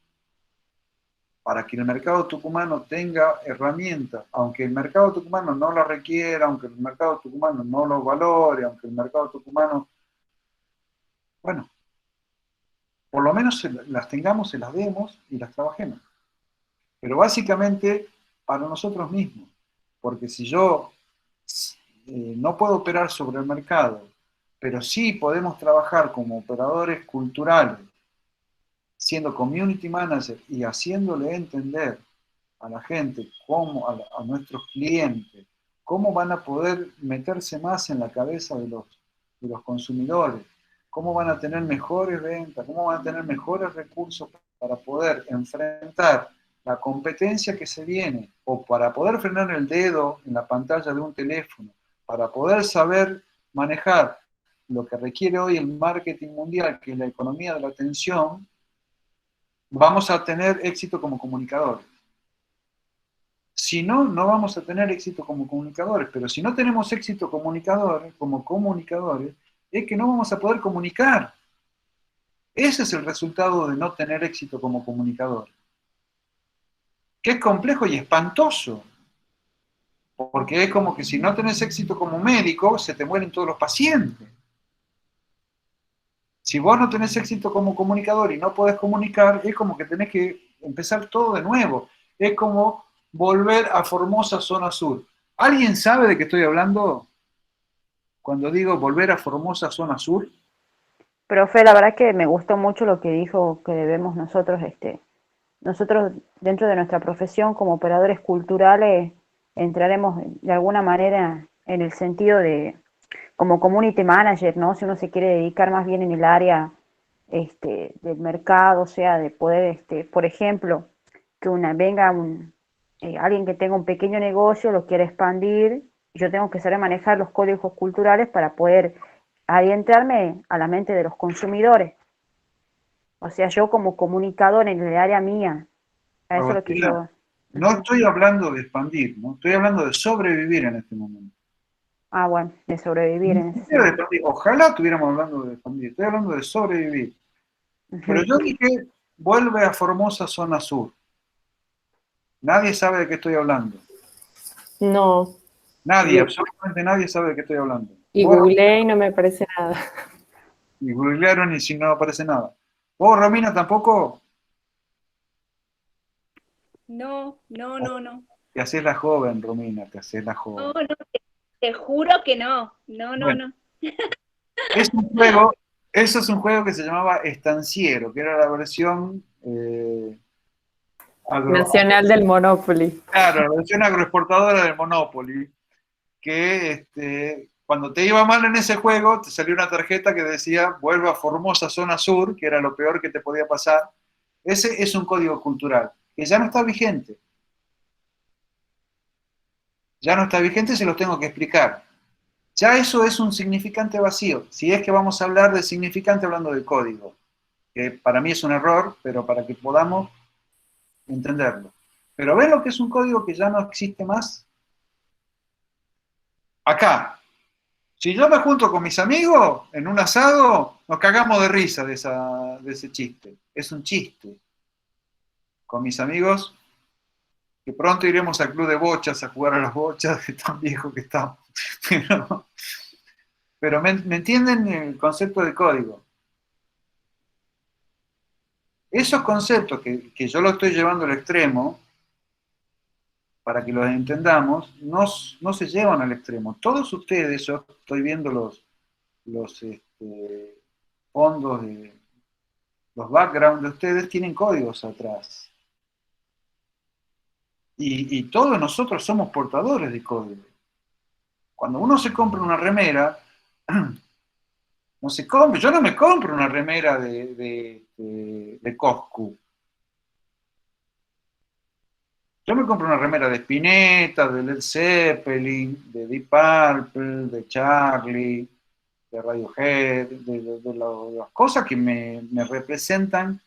para que el mercado tucumano tenga herramientas, aunque el mercado tucumano no la requiera, aunque el mercado tucumano no lo valore, aunque el mercado tucumano, bueno, por lo menos las tengamos, se las demos y las trabajemos. Pero básicamente para nosotros mismos, porque si yo no puedo operar sobre el mercado, pero sí podemos trabajar como operadores culturales, siendo community manager y haciéndole entender a la gente, a nuestros clientes, cómo van a poder meterse más en la cabeza de los consumidores, cómo van a tener mejores ventas, cómo van a tener mejores recursos para poder enfrentar la competencia que se viene, o para poder frenar el dedo en la pantalla de un teléfono, para poder saber manejar lo que requiere hoy el marketing mundial, que es la economía de la atención, vamos a tener éxito como comunicadores. Si no, no vamos a tener éxito como comunicadores, pero si no tenemos éxito como comunicadores, es que no vamos a poder comunicar. Ese es el resultado de no tener éxito como comunicador. Que es complejo y espantoso, porque es como que si no tenés éxito como médico, se te mueren todos los pacientes. Si vos no tenés éxito como comunicador y no podés comunicar, es como que tenés que empezar todo de nuevo. Es como volver a Formosa Zona Sur. ¿Alguien sabe de qué estoy hablando cuando digo volver a Formosa Zona Sur? Profe, la verdad que me gustó mucho lo que dijo que debemos nosotros, nosotros dentro de nuestra profesión como operadores culturales entraremos de alguna manera en el sentido de como community manager, ¿no? Si uno se quiere dedicar más bien en el área del mercado, o sea, de poder, por ejemplo, que venga alguien que tenga un pequeño negocio, lo quiere expandir, yo tengo que saber manejar los códigos culturales para poder adentrarme a la mente de los consumidores. O sea, yo como comunicador en el área mía, a eso es lo que yo... No estoy hablando de expandir, ¿no? Estoy hablando de sobrevivir en este momento. Ah, bueno, de sobrevivir en ese sentido. Ojalá estuviéramos hablando de expandir, estoy hablando de sobrevivir. Pero yo dije, vuelve a Formosa Zona Sur. Nadie sabe de qué estoy hablando. No. Nadie, absolutamente nadie sabe de qué estoy hablando. Y googleé y no me aparece nada. Y googlearon y si no aparece nada. ¿Vos, Romina, tampoco? No. Te haces la joven, Romina, te haces la joven. No, te juro que no. No. Eso es un juego que se llamaba Estanciero, que era la versión nacional del Monopoly. Claro, la versión agroexportadora del Monopoly, que cuando te iba mal en ese juego, te salió una tarjeta que decía, vuelve a Formosa Zona Sur, que era lo peor que te podía pasar. Ese es un código cultural, que ya no está vigente. Ya no está vigente, se los tengo que explicar. Ya eso es un significante vacío, si es que vamos a hablar de significante hablando de código, que para mí es un error, pero para que podamos entenderlo. Pero ¿ven lo que es un código que ya no existe más? Acá, si yo me junto con mis amigos en un asado, nos cagamos de risa de ese chiste. Es un chiste. Con mis amigos, que pronto iremos al club de bochas a jugar a las bochas, de tan viejo que estamos. Pero ¿me entienden el concepto de código? Esos conceptos que yo lo estoy llevando al extremo, para que los entendamos, no se llevan al extremo. Todos ustedes, yo estoy viendo los fondos, los backgrounds de ustedes tienen códigos atrás. Y todos nosotros somos portadores de código. Cuando uno se compra una remera, yo no me compro una remera de Coscu. Yo me compro una remera de Spinetta, de Led Zeppelin, de Deep Purple, de Charlie, de Radiohead, de las cosas que me representan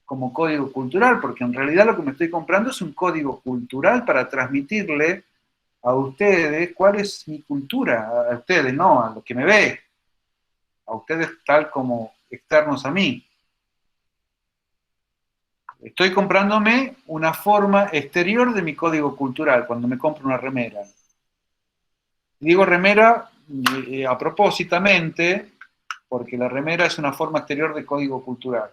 como código cultural, porque en realidad lo que me estoy comprando es un código cultural para transmitirle a ustedes cuál es mi cultura, a ustedes no, a lo que me ve, a ustedes tal como externos a mí. Estoy comprándome una forma exterior de mi código cultural cuando me compro una remera. Digo remera a propósitamente, porque la remera es una forma exterior de código cultural.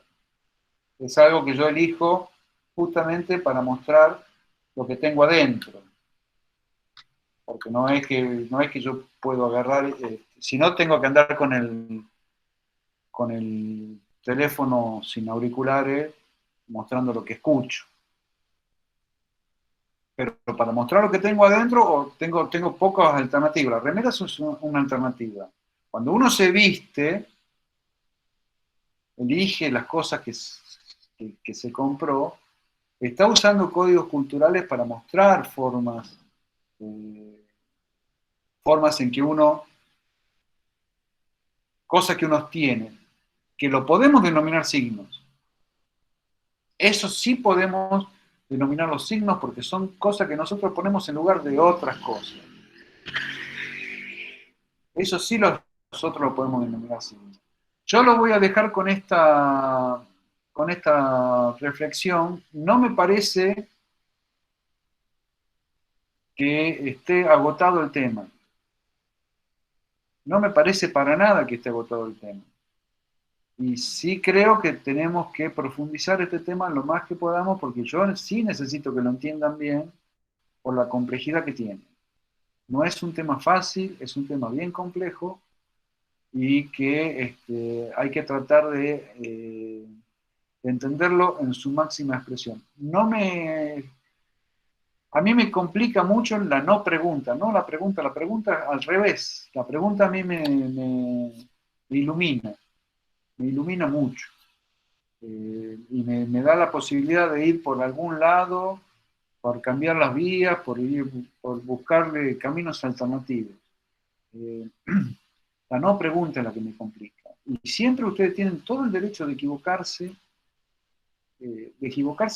Es algo que yo elijo justamente para mostrar lo que tengo adentro. Porque no es que yo puedo agarrar, si no tengo que andar con el teléfono sin auriculares mostrando lo que escucho. Pero para mostrar lo que tengo adentro, tengo pocas alternativas. La remera es una alternativa. Cuando uno se viste, elige las cosas que se compró, está usando códigos culturales para mostrar formas en que cosas que uno tiene, que lo podemos denominar signos. Eso sí podemos denominar los signos porque son cosas que nosotros ponemos en lugar de otras cosas. Eso sí nosotros lo podemos denominar signos. Yo lo voy a dejar con esta reflexión. No me parece que esté agotado el tema. No me parece para nada que esté agotado el tema. Y sí creo que tenemos que profundizar este tema lo más que podamos, porque yo sí necesito que lo entiendan bien por la complejidad que tiene. No es un tema fácil, es un tema bien complejo y que hay que tratar de entenderlo en su máxima expresión. A mí me complica mucho la no pregunta, ¿no? La pregunta al revés. La pregunta a mí me ilumina mucho. Y me da la posibilidad de ir por algún lado, por cambiar las vías, por buscarle caminos alternativos. La no pregunta es la que me complica. Y siempre ustedes tienen todo el derecho de equivocarse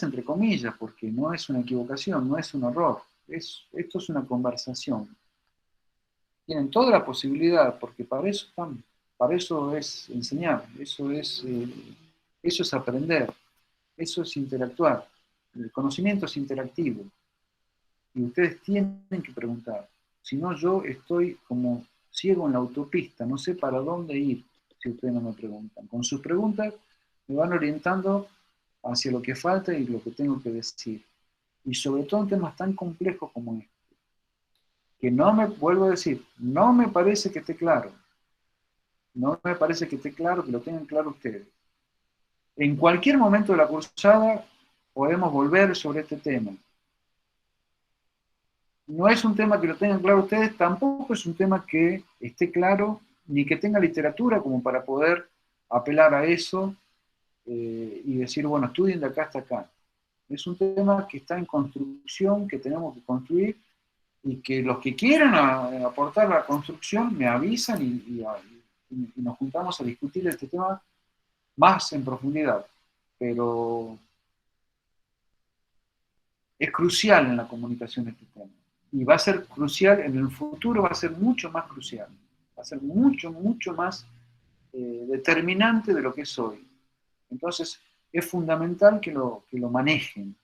entre comillas, porque no es una equivocación, no es un error. Esto es una conversación. Tienen toda la posibilidad, porque para eso es enseñar, eso es aprender, eso es interactuar. El conocimiento es interactivo. Y ustedes tienen que preguntar. Si no, yo estoy como ciego en la autopista, no sé para dónde ir si ustedes no me preguntan. Con sus preguntas me van orientando hacia lo que falta y lo que tengo que decir. Y sobre todo en temas tan complejos como este. Que vuelvo a decir, no me parece que esté claro. No me parece que esté claro, que lo tengan claro ustedes. En cualquier momento de la cursada podemos volver sobre este tema. No es un tema que lo tengan claro ustedes, tampoco es un tema que esté claro, ni que tenga literatura como para poder apelar a eso y decir, bueno, estudien de acá hasta acá. Es un tema que está en construcción, que tenemos que construir, y que los que quieran aportar a la construcción me avisan y nos juntamos a discutir este tema más en profundidad. Pero es crucial en la comunicación este tema. Y va a ser crucial, en el futuro va a ser mucho más crucial. Va a ser mucho, mucho más determinante de lo que es hoy. Entonces, es fundamental que lo manejen.